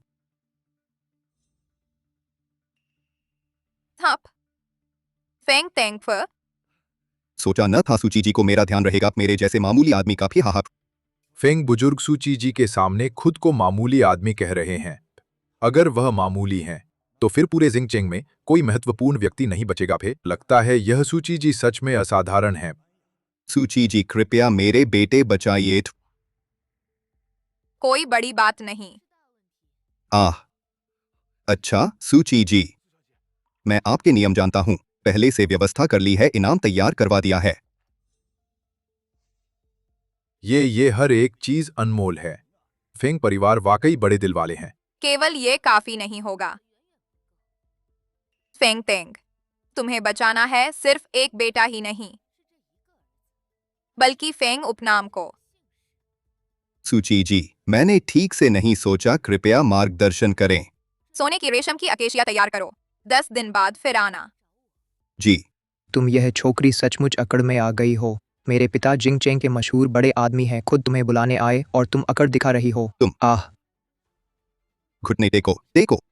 थप फेंग तेंग सोचा न था सूची जी को मेरा ध्यान रहेगा। मेरे जैसे मामूली आदमी का भी हाहा। फेंग बुजुर्ग सूची जी के सामने खुद को मामूली आदमी कह रहे हैं। अगर वह मामूली हैं तो फिर पूरे जिंगचेंग में कोई महत्वपूर्ण व्यक्ति नहीं बचेगा। लगता है यह सूची जी सच में असाधारण है। सूची जी कृपया मेरे बेटे बचाइए। कोई बड़ी बात नहीं। आह, अच्छा सूची जी, मैं आपके नियम जानता हूं। पहले से व्यवस्था कर ली है, इनाम तैयार करवा दिया है। ये हर एक चीज अनमोल है। फेंग परिवार वाकई बड़े दिल वाले हैं। केवल ये काफी नहीं होगा। फेंग तेंग, तुम्हें बचाना है सिर्फ एक बेटा ही नहीं, बल्कि फेंग उपनाम को। सूची जी, मैंने ठीक से नहीं सोचा, कृपया मार्गदर्शन करें। सोने की रेशम की अकेशिया तैयार करो, 10 दिन बाद फिर आना। जी। तुम यह छोकरी सचमुच अकड़ में आ गई हो। मेरे पिता जिंगचेंग के मशहूर बड़े आदमी हैं, खुद तुम्हें बुलाने आए और तुम अकड़ दिखा रही हो। तुम आह, घुटने टेको टेको।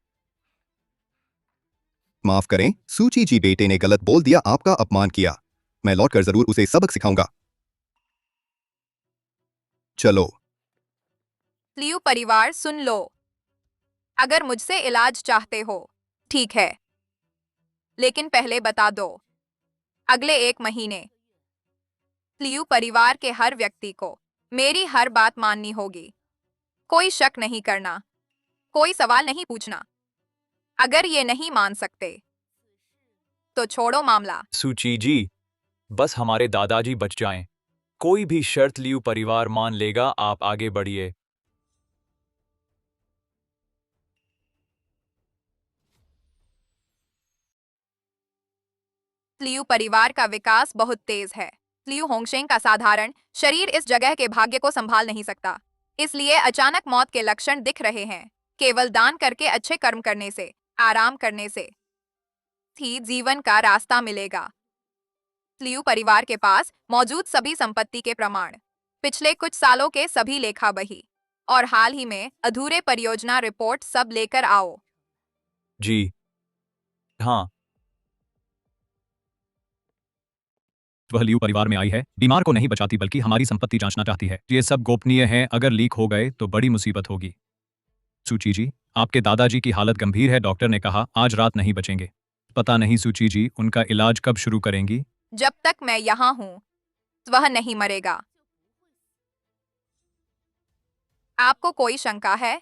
माफ करें सूची जी, बेटे ने गलत बोल दिया, आपका अपमान किया। मैं लौटकर जरूर उसे सबक सिखाऊंगा। चलो। लियू परिवार सुन लो, अगर मुझसे इलाज चाहते हो, ठीक है, लेकिन पहले बता दो, अगले 1 महीने लियू परिवार के हर व्यक्ति को मेरी हर बात माननी होगी। कोई शक नहीं करना, कोई सवाल नहीं पूछना। अगर ये नहीं मान सकते तो छोड़ो मामला। सूची जी, बस हमारे दादाजी बच जाएं। कोई भी शर्त लियू परिवार मान लेगा, आप आगे बढ़िए। लियू परिवार का विकास बहुत तेज है। लियू होंगशेंग का साधारण शरीर इस जगह के भाग्य को संभाल नहीं सकता, इसलिए अचानक मौत के लक्षण दिख रहे हैं। केवल दान करके, अच्छे कर्म करने से, आराम करने से ही जीवन का रास्ता मिलेगा। लियू परिवार के पास मौजूद सभी संपत्ति के प्रमाण, पिछले कुछ सालों के सभी लेखा बही और हाल ही में अधूरे परियोजना रिपोर्ट सब लेकर आओ। जी हाँ। वह लियू परिवार में आई है, बीमार को नहीं बचाती बल्कि हमारी संपत्ति जांचना चाहती है। ये सब गोपनीय है, अगर लीक हो गए तो बड़ी मुसीबत होगी। सूची जी, आपके दादाजी की हालत गंभीर है, डॉक्टर ने कहा आज रात नहीं बचेंगे। पता नहीं सूची जी, उनका इलाज कब शुरू करेंगी? जब तक मैं यहाँ हूँ वह नहीं मरेगा। आपको कोई शंका है?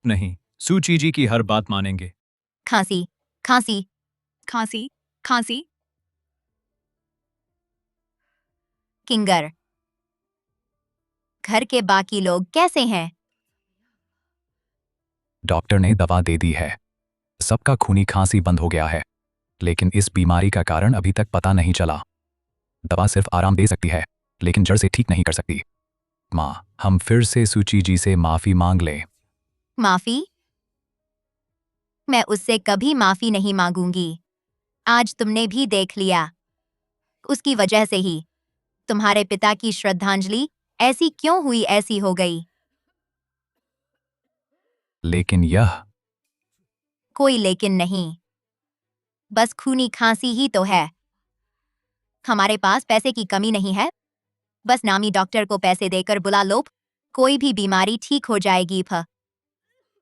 नहीं, सूची जी की हर बात मानेंगे। खांसी, खांसी, खांसी, खांसी, किंगर। घर के बाकी लोग कैसे हैं? डॉक्टर ने दवा दे दी है, सबका खूनी खांसी बंद हो गया है, लेकिन इस बीमारी का कारण अभी तक पता नहीं चला। दवा सिर्फ आराम दे सकती है, लेकिन जड़ से ठीक नहीं कर सकती। माँ, हम फिर से सूची जी से माफी मांग लें। माफी? मैं उससे कभी माफी नहीं मांगूंगी। आज तुमने भी देख लिया, उसकी वजह से ही तुम्हारे पिता की श्रद्धांजलि ऐसी क्यों हुई, ऐसी हो गई। लेकिन यह कोई लेकिन नहीं, बस खूनी खांसी ही तो है। हमारे पास पैसे की कमी नहीं है, बस नामी डॉक्टर को पैसे देकर बुला लो, कोई भी बीमारी ठीक हो जाएगी।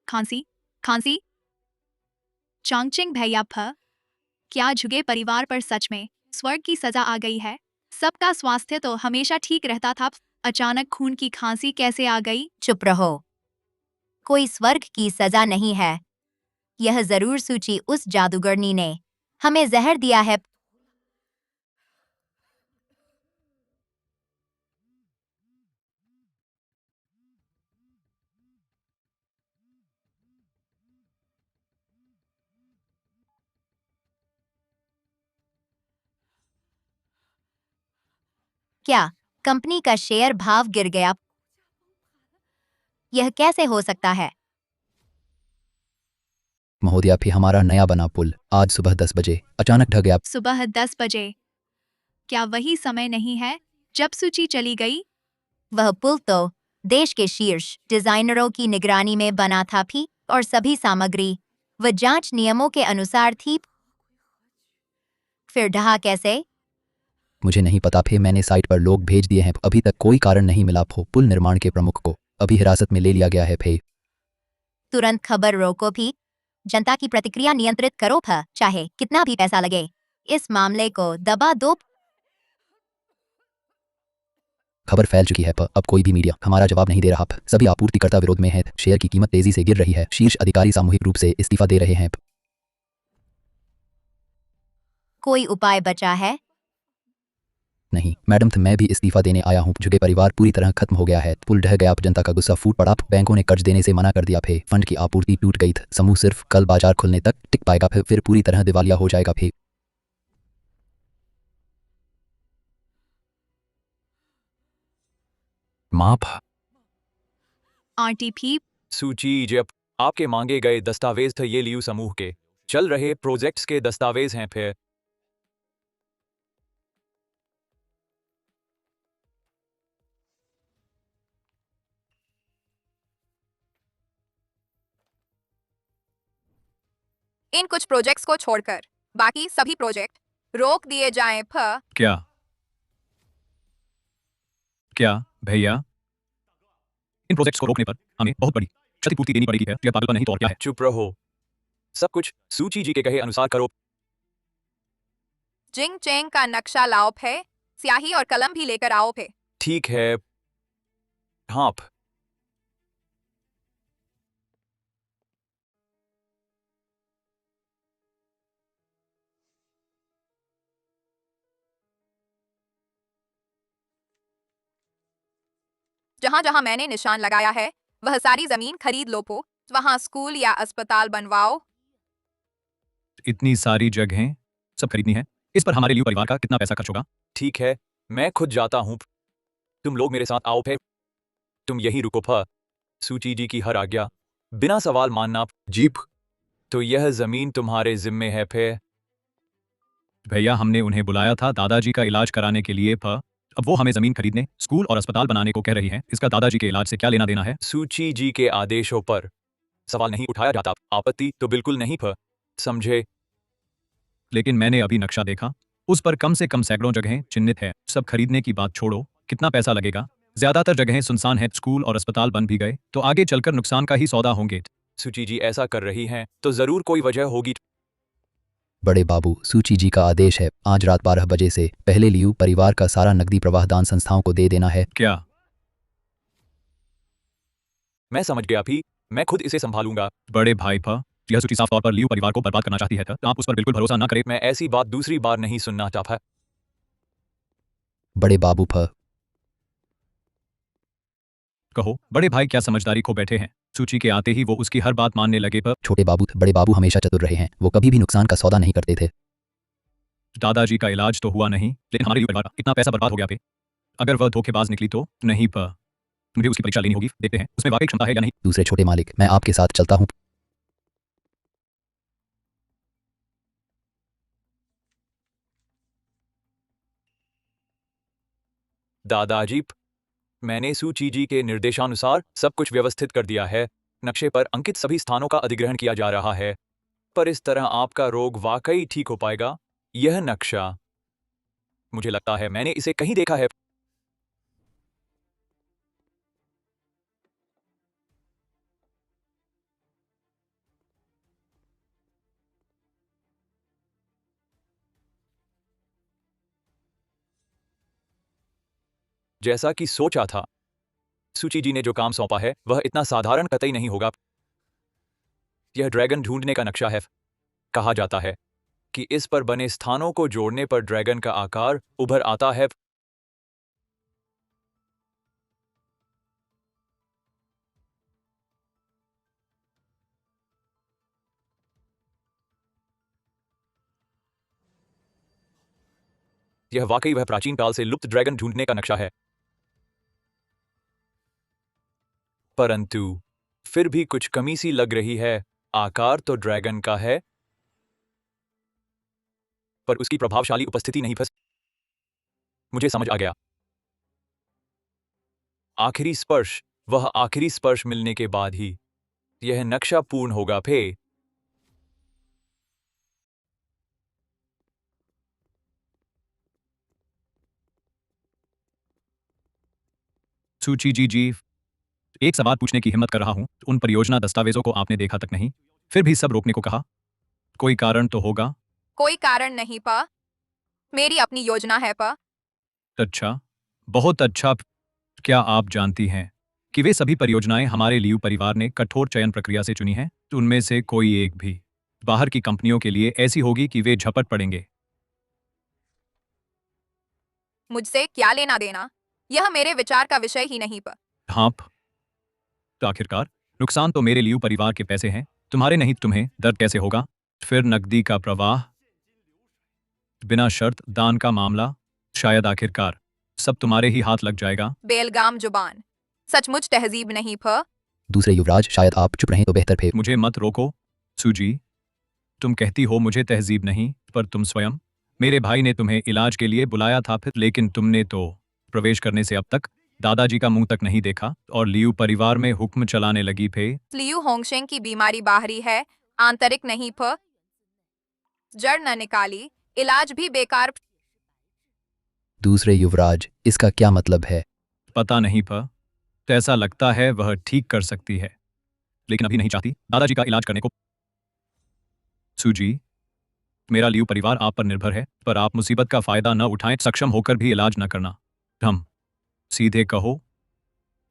खांसी, खांसी। चांगचिंग भैया क्या झुगे परिवार पर सच में स्वर्ग की सजा आ गई है? सबका स्वास्थ्य तो हमेशा ठीक रहता था, अचानक खून की खांसी कैसे आ गई? चुप रहो, कोई स्वर्ग की सजा नहीं है। यह जरूर सूची उस जादूगरनी ने हमें जहर दिया है। क्या कंपनी का शेयर भाव गिर गया? यह कैसे हो सकता है? महोदया, फिर हमारा नया बना पुल आज सुबह 10 बजे अचानक ढह गया। सुबह 10 बजे? क्या वही समय नहीं है जब सूची चली गई? वह पुल तो देश के शीर्ष डिजाइनरों की निगरानी में बना था भी, और सभी सामग्री व जांच नियमों के अनुसार थी। फिर ढहा कैसे? मुझे नहीं पता, फिर मैंने साइट पर लोग भेज दिए हैं, अभी तक कोई कारण नहीं मिला। पुल निर्माण के प्रमुख को अभी हिरासत में ले लिया गया है। फिर तुरंत खबर रोको भी, जनता की प्रतिक्रिया नियंत्रित करो, चाहे कितना भी पैसा लगे। इस मामले को दबा दो। खबर फैल चुकी है, अब कोई भी मीडिया हमारा जवाब नहीं दे रहा। सभी आपूर्तिकर्ता विरोध में हैं, शेयर की कीमत तेजी से गिर रही है, शीर्ष अधिकारी सामूहिक रूप से इस्तीफा दे रहे हैं। कोई उपाय बचा है? नहीं मैडम, मैं भी इस्तीफा देने आया हूँ। झुगे परिवार पूरी तरह खत्म हो गया है, पुल ढह गया, जनता का गुस्सा फूट पड़ा, बैंकों ने कर्ज देने से मना कर दिया, फिर फंड की आपूर्ति टूट गई। समूह सिर्फ कल बाजार खुलने तक टिक पाएगा, फिर पूरी तरह दिवालिया हो जाएगा। फिर माफ। आरटीपी। सूची जब आपके मांगे गए दस्तावेज थे, ये लियू समूह के चल रहे प्रोजेक्ट्स के दस्तावेज हैं। फिर इन कुछ प्रोजेक्ट्स को छोड़कर बाकी सभी प्रोजेक्ट रोक दिए जाएं। क्या क्या भैया, इन प्रोजेक्ट्स को रोकने पर हमें बहुत बड़ी क्षतिपूर्ति देनी पड़ेगी है? यह पागलपन नहीं तो और क्या है? चुप रहो, सब कुछ सूची जी के कहे अनुसार करो। जिंग चेंग का नक्शा लाओ फे, स्याही और कलम भी लेकर आओ फे। ठीक है। हाँ जहां जहां मैंने निशान लगाया है वह सारी जमीन खरीद लो फो, वहां स्कूल या अस्पताल बनवाओ। इतनी सारी जगहें सब खरीदनी है, इस पर हमारे लिए परिवार का कितना पैसा खर्च होगा? ठीक है, मैं खुद जाता हूँ, तुम लोग मेरे साथ आओ फे। तुम यहीं रुको फ। सूची जी की हर आज्ञा बिना सवाल मानना। जीप तो यह जमीन तुम्हारे जिम्मे है फे। भैया, हमने उन्हें बुलाया था दादाजी का इलाज कराने के लिए अब वो हमें जमीन खरीदने, स्कूल और अस्पताल बनाने को कह रही हैं। इसका दादाजी के इलाज से क्या लेना देना है? सूची जी के आदेशों पर सवाल नहीं उठाया जाता। आपत्ति तो बिल्कुल नहीं फ, समझे? लेकिन मैंने अभी नक्शा देखा, उस पर कम से कम सैकड़ों जगहें चिन्हित है। सब खरीदने की बात छोड़ो, कितना पैसा लगेगा? ज्यादातर जगहें सुनसान है, स्कूल और अस्पताल बन भी गए तो आगे चलकर नुकसान का ही सौदा होंगे। सूची जी ऐसा कर रही हैं तो जरूर कोई वजह होगी। बड़े बाबू, सूची जी का आदेश है, आज रात 12 बजे से पहले लियू परिवार का सारा नकदी प्रवाह दान संस्थाओं को दे देना है। क्या? मैं समझ गया भी, मैं खुद इसे संभालूंगा। बड़े भाई यह सूची साफ तौर पर लियू परिवार को बर्बाद करना चाहती है, तो आप उस पर बिल्कुल भरोसा ना करें। मैं ऐसी बात दूसरी बार नहीं सुनना चाहता। बड़े बाबू कहो बड़े भाई, क्या समझदारी खो बैठे हैं? सूची के आते ही वो उसकी हर बात मानने लगे। छोटे बाबू, बड़े बाबू हमेशा चतुर रहे हैं, वो कभी भी नुकसान का सौदा नहीं करते थे। दादाजी का इलाज तो हुआ नहीं, लेकिन हमारे लिए परिवार का इतना पैसा बर्बाद हो गया पे। अगर वह धोखेबाज निकली तो नहीं मुझे उसकी परीक्षा लेनी होगी, देखते हैं उसमें वाकई क्षमता है या नहीं। दूसरे छोटे मालिक, मैं आपके साथ चलता हूँ। दादाजी, मैंने सूची जी के निर्देशानुसार सब कुछ व्यवस्थित कर दिया है। नक्शे पर अंकित सभी स्थानों का अधिग्रहण किया जा रहा है, पर इस तरह आपका रोग वाकई ठीक हो पाएगा। यह नक्शा, मुझे लगता है मैंने इसे कहीं देखा है। जैसा कि सोचा था, सूची जी ने जो काम सौंपा है वह इतना साधारण कतई नहीं होगा। यह ड्रैगन ढूंढने का नक्शा है। कहा जाता है कि इस पर बने स्थानों को जोड़ने पर ड्रैगन का आकार उभर आता है। यह वाकई वह प्राचीन काल से लुप्त ड्रैगन ढूंढने का नक्शा है, परंतु फिर भी कुछ कमी सी लग रही है। आकार तो ड्रैगन का है, पर उसकी प्रभावशाली उपस्थिति नहीं। मुझे समझ आ गया। आखिरी स्पर्श, वह आखिरी स्पर्श मिलने के बाद ही यह नक्शा पूर्ण होगा फे। सूची जी, एक सवाल पूछने की हिम्मत कर रहा हूं, उन परियोजना दस्तावेजों को आपने देखा तक नहीं, फिर भी सब रोकने को कहा? कोई कारण तो होगा? कोई कारण नहीं पा, मेरी अपनी योजना है पा। अच्छा, बहुत अच्छा। क्या आप जानती हैं कि वे सभी परियोजनाएं हमारे लियू परिवार ने कठोर चयन प्रक्रिया से चुनी हैं? तो उनमें से कोई एक भी बाहर की कंपनियों के लिए ऐसी होगी कि वे झपट पड़ेंगे। मुझसे क्या लेना देना, यह मेरे विचार का विषय ही नहीं पा। हाँ, तो आखिरकार नुकसान तो मेरे लियू परिवार के पैसे हैं, तुम्हारे नहीं। तुम्हें दर्द कैसे होगा? फिर नकदी का प्रवाह, बिना शर्त दान का मामला, शायद आखिरकार सब तुम्हारे ही हाथ लग जाएगा। बेलगाम जुबान, सचमुच तहजीब नहीं फ। दूसरे युवराज, शायद आप चुप रहें तो बेहतर थे। मुझे मत रोको सूजी, तुम कहती हो मुझे तहजीब नहीं, पर तुम स्वयं, मेरे भाई ने तुम्हें इलाज के लिए बुलाया था फिर, लेकिन तुमने तो प्रवेश करने से अब तक दादाजी का मुंह तक नहीं देखा और लियू परिवार में हुक्म चलाने लगी फे। लियू होंगशेंग की बीमारी बाहरी है, आंतरिक नहीं फ। जड़ न निकाली, इलाज भी बेकार। दूसरे युवराज, इसका क्या मतलब है? पता नहीं पर ऐसा लगता है वह ठीक कर सकती है, लेकिन अभी नहीं चाहती दादाजी का इलाज करने को। सूजी, मेरा लियू परिवार आप पर निर्भर है, पर आप मुसीबत का फायदा न उठाएं, सक्षम होकर भी इलाज न करना। हम सीधे कहो,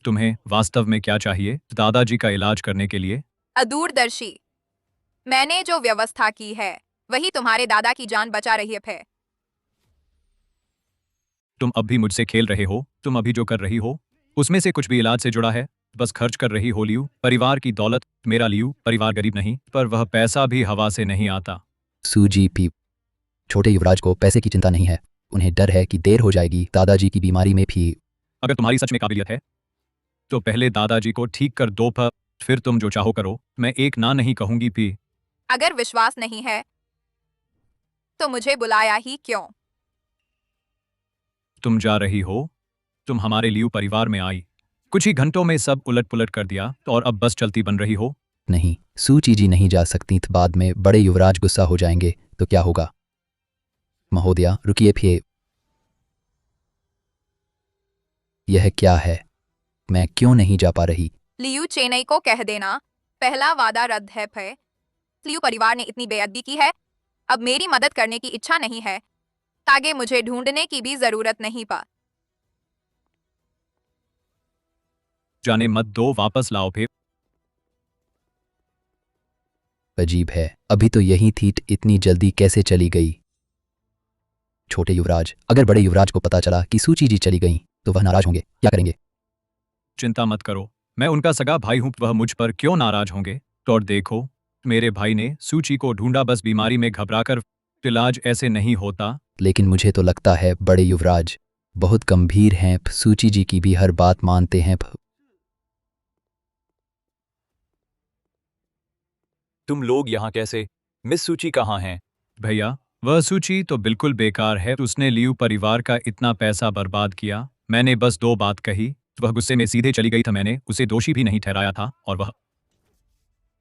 तुम्हें वास्तव में क्या चाहिए दादाजी का इलाज करने के लिए? अदूरदर्शी, मैंने जो व्यवस्था की है वही तुम्हारे दादा की जान बचा रही है। तुम अब भी मुझसे खेल रहे हो? तुम अभी जो कर रही हो उसमें से कुछ भी इलाज से जुड़ा है? बस खर्च कर रही हो लियू परिवार की दौलत। मेरा लियू परिवार गरीब नहीं, पर वह पैसा भी हवा से नहीं आता। सूजी पी। छोटे युवराज को पैसे की चिंता नहीं है, उन्हें डर है कि देर हो जाएगी दादाजी की बीमारी में भी। अगर तुम्हारी सच में काबिलियत है तो पहले दादाजी को ठीक कर दो, फिर तुम जो चाहो करो। मैं एक ना नहीं कहूंगी पी। अगर विश्वास नहीं है तो मुझे बुलाया ही क्यों? तुम जा रही हो, तुम हमारे लियू परिवार में आई, कुछ ही घंटों में सब उलट पुलट कर दिया और अब बस चलती बन रही हो। नहीं, सूची जी नहीं जा सकती, बाद में बड़े युवराज गुस्सा हो जाएंगे तो क्या होगा? महोदया रुकिए, फिर यह क्या है? मैं क्यों नहीं जा पा रही? लियू चेन्नई को कह देना पहला वादा रद्द है। फिर लियू परिवार ने इतनी बेअदबी की है, अब मेरी मदद करने की इच्छा नहीं है, ताकि मुझे ढूंढने की भी जरूरत नहीं पा। जाने मत दो, वापस लाओ फिर। अजीब है, अभी तो यही थी, इतनी जल्दी कैसे चली गई? छोटे युवराज, अगर बड़े युवराज को पता चला कि सूची जी चली गई तो वह नाराज होंगे, क्या करेंगे? चिंता मत करो, मैं उनका सगा भाई हूं, वह मुझ पर क्यों नाराज होंगे? और देखो, मेरे भाई ने सूची को ढूंढा, बस बीमारी में घबराकर। इलाज ऐसे नहीं होता। लेकिन मुझे तो लगता है बड़े युवराज बहुत गंभीर हैं, सूची जी की भी हर बात मानते हैं। तुम लोग यहाँ कैसे? मिस सूची कहाँ हैं? भैया, वह सूची तो बिल्कुल बेकार है, उसने लियू परिवार का इतना पैसा बर्बाद किया। मैंने बस 2 बात कही, वह गुस्से में सीधे चली गई था। मैंने उसे दोषी भी नहीं ठहराया था और वह।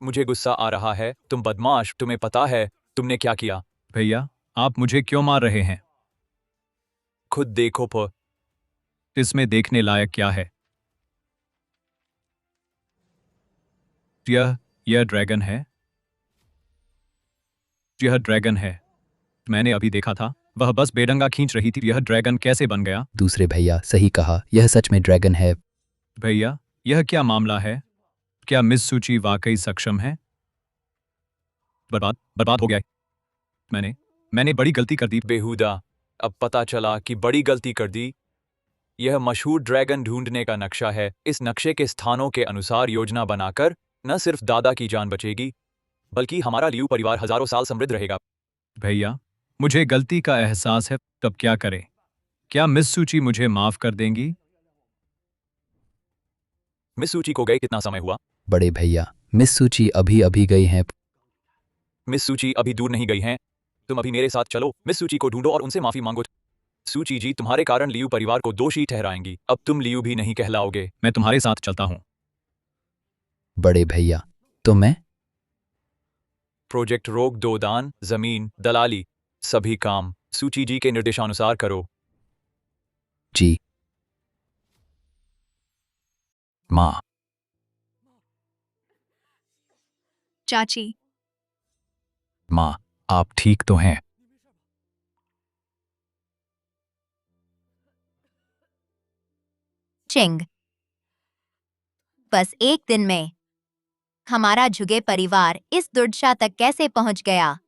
मुझे गुस्सा आ रहा है, तुम बदमाश, तुम्हें पता है तुमने क्या किया? भैया, आप मुझे क्यों मार रहे हैं? खुद देखो प। इसमें देखने लायक क्या है? यह ड्रैगन है। यह ड्रैगन है, मैंने अभी देखा था, वह बस बेडंगा खींच रही थी। यह ड्रैगन कैसे बन गया? दूसरे भैया, सही कहा, यह सच में ड्रैगन है। भैया, यह क्या मामला है? क्या मिस सूची वाकई सक्षम है? बर्बाद हो गया। मैंने बड़ी गलती कर दी। बेहुदा, अब पता चला कि बड़ी गलती कर दी। यह मशहूर ड्रैगन ढूंढने का नक्शा है। इस नक्शे के स्थानों के अनुसार योजना बनाकर न सिर्फ दादा की जान बचेगी, बल्कि हमारा लियू परिवार हजारों साल समृद्ध रहेगा। भैया, मुझे गलती का एहसास है, तब क्या करें? क्या मिस सूची मुझे माफ कर देंगी? मिस सूची को गए कितना समय हुआ? बड़े भैया, मिस सूची अभी अभी गई हैं। मिस सूची अभी दूर नहीं गई हैं। तुम अभी मेरे साथ चलो, मिस सूची को ढूंढो और उनसे माफी मांगो। सूची जी तुम्हारे कारण लियू परिवार को दोषी ठहराएंगी, अब तुम लियू भी नहीं कहलाओगे। मैं तुम्हारे साथ चलता हूं। बड़े भैया, तो मैं? प्रोजेक्ट रोक दो, दान, जमीन, दलाली, सभी काम सूची जी के निर्देशानुसार करो। जी। माँ, चाची, माँ, आप ठीक तो हैं? चिंग, बस एक दिन में हमारा झुगे परिवार इस दुर्दशा तक कैसे पहुंच गया?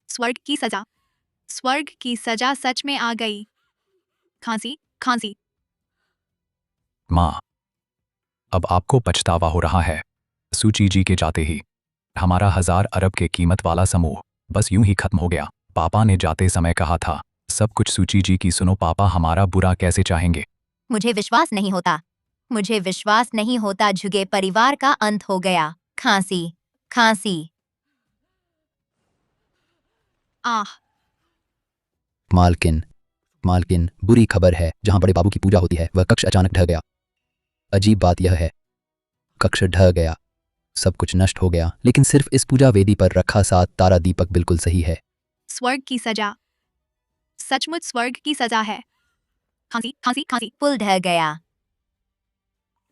स्वर्ग की सजा, स्वर्ग की सजा सच में आ गई। खांसी, खांसी। माँ, अब आपको पछतावा हो रहा है। सूची जी के जाते ही हमारा 1000 अरब के कीमत वाला समूह बस यूं ही खत्म हो गया। पापा ने जाते समय कहा था, सब कुछ सूची जी की सुनो। पापा हमारा बुरा कैसे चाहेंगे? मुझे विश्वास नहीं होता, मुझे विश्वास नहीं होता। झुगे परिवार का अंत हो गया। खांसी, खांसी। आह, मालकिन, मालकिन, बुरी खबर है। जहां बड़े बाबू की पूजा होती है वह कक्ष अचानक ढह गया। अजीब बात यह है, कक्ष ढह गया, सब कुछ नष्ट हो गया, लेकिन सिर्फ इस पूजा वेदी पर रखा 7 तारा दीपक बिल्कुल सही है। स्वर्ग की सजा, सचमुच स्वर्ग की सजा है। खांसी खांसी खांसी। पुल ढह गया।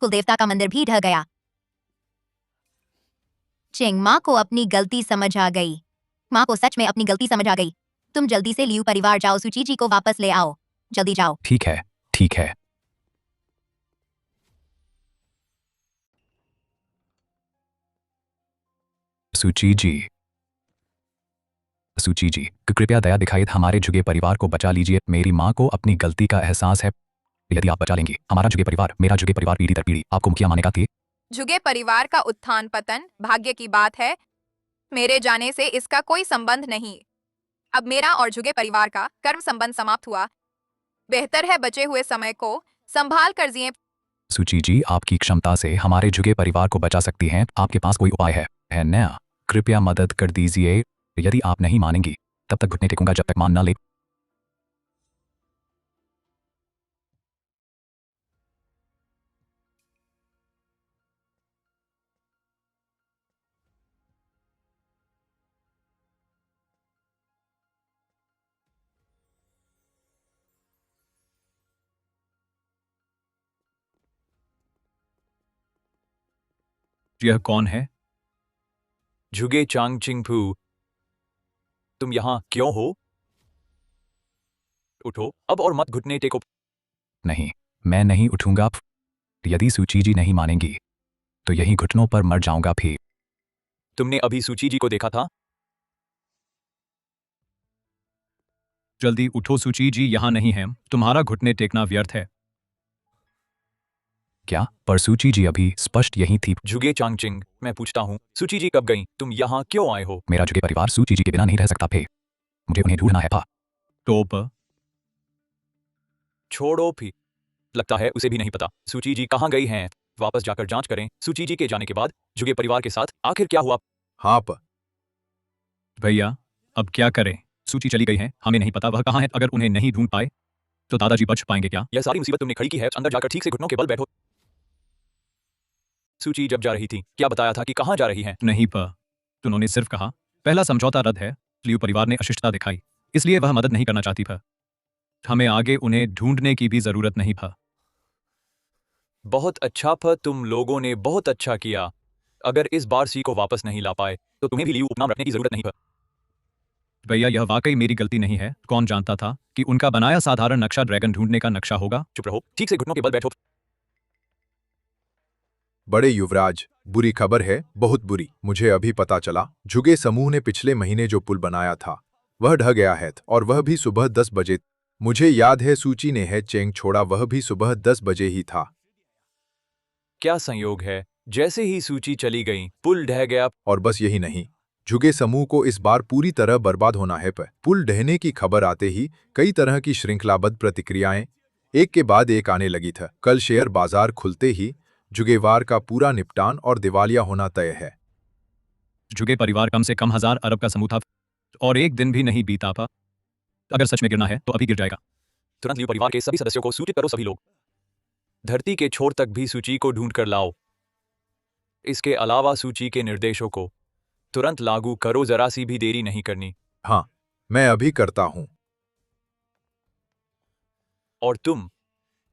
कुलदेवता का मंदिर भी ढह गया। चेंग माँ को अपनी गलती समझ आ गई। माँ को सच में अपनी गलती समझ आ गई। तुम जल्दी से लियू परिवार जाओ, सूची जी को वापस ले आओ। जल्दी जाओ। ठीक है, ठीक है। सूची जी, सूची जी, कृपया दया दिखाइए, हमारे झुगे परिवार को बचा लीजिए। मेरी माँ को अपनी गलती का एहसास है। यदि आप बचा लेंगी हमारा झुगे परिवार, मेरा झुगे परिवार पीढ़ी दर पीढ़ी आपको मुखिया मानेगा। कि झुगे परिवार का उत्थान पतन भाग्य की बात है, मेरे जाने से इसका कोई संबंध नहीं। अब मेरा और झुगे परिवार का कर्म संबंध समाप्त हुआ। बेहतर है बचे हुए समय को संभाल कर जिए। सूची जी, आपकी क्षमता से हमारे झुगे परिवार को बचा सकती हैं। आपके पास कोई उपाय है ना? कृपया मदद कर दीजिए। यदि आप नहीं मानेंगी तब तक घुटने टेकूंगा जब तक मान न ले। यह कौन है? झुगे चांगचिंगफू, तुम यहाँ क्यों हो? उठो अब और मत घुटने टेको। नहीं, मैं नहीं उठूंगा। यदि सूची जी नहीं मानेंगी तो यही घुटनों पर मर जाऊंगा। फिर तुमने अभी सूची जी को देखा था? जल्दी उठो, सूची जी यहाँ नहीं है। तुम्हारा घुटने टेकना व्यर्थ है। क्या? पर सूची जी अभी स्पष्ट यही थी। झुगे चांगचिंग, मैं पूछता हूँ सूची जी कब गई? तुम यहाँ क्यों आए हो? मेरा झुगे परिवार सूची जी के बिना नहीं रह सकता। फिर मुझे उन्हें ढूंढना है। टोप छोड़ो, भी लगता है उसे भी नहीं पता सूची जी कहाँ गई हैं। वापस जाकर जांच करें। सूची जी के जाने के बाद झुगे परिवार के साथ आखिर क्या हुआ? हाँ भैया अब क्या करें? सूची चली गई है, हमें नहीं पता वह कहाँ है। अगर उन्हें नहीं ढूंढ पाए तो दादाजी बच पाएंगे क्या? यह सारी मुसीबत तुमने खड़ी की है। अंदर जाकर ठीक से घुटनों के बल बैठो। सूची जब जा रही थी क्या बताया था कि कहाँ जा रही है? नहीं पर उन्होंने सिर्फ कहा पहला समझौता रद्द है। लियू परिवार ने अशिष्टता दिखाई, इसलिए वह मदद नहीं करना चाहती। हमें आगे उन्हें ढूंढने की भी जरूरत नहीं। बहुत अच्छा तुम लोगों ने बहुत अच्छा किया। अगर इस बार सी को वापस नहीं ला पाए तो तुम्हें भी लियू उपनाम रखने की जरूरत नहीं। भैया यह वाकई मेरी गलती नहीं है। कौन जानता था कि उनका बनाया साधारण नक्शा ड्रैगन ढूंढने का नक्शा होगा। चुप रहो, ठीक से घुटनों के बल बैठो। बड़े युवराज, बुरी खबर है, बहुत बुरी। मुझे अभी पता चला झुगे समूह ने पिछले महीने जो पुल बनाया था वह ढह गया है, और वह भी सुबह 10 बजे। मुझे याद है सूची ने है चेंग छोड़ा, वह भी सुबह 10 बजे ही था। क्या संयोग है, जैसे ही सूची चली गई पुल ढह गया। और बस यही नहीं, झुगे समूह को इस बार पूरी तरह बर्बाद होना है। पुल ढहने की खबर आते ही कई तरह की श्रृंखलाबद्ध प्रतिक्रियाएं एक के बाद एक आने लगी था। कल शेयर बाजार खुलते ही झुगेवार का पूरा निपटान और दिवालिया होना तय है। झुगे परिवार कम से कम 1000 अरब का समूह था और एक दिन भी नहीं बीता था। अगर सच में गिरना है तो अभी गिर जाएगा। तुरंत लियू परिवार के सभी सदस्यों को सूचित करो। सभी लोग धरती के छोर तक भी सूची को ढूंढ कर लाओ। इसके अलावा सूची के निर्देशों को तुरंत लागू करो, जरा सी भी देरी नहीं करनी। हाँ, मैं अभी करता हूं। और तुम,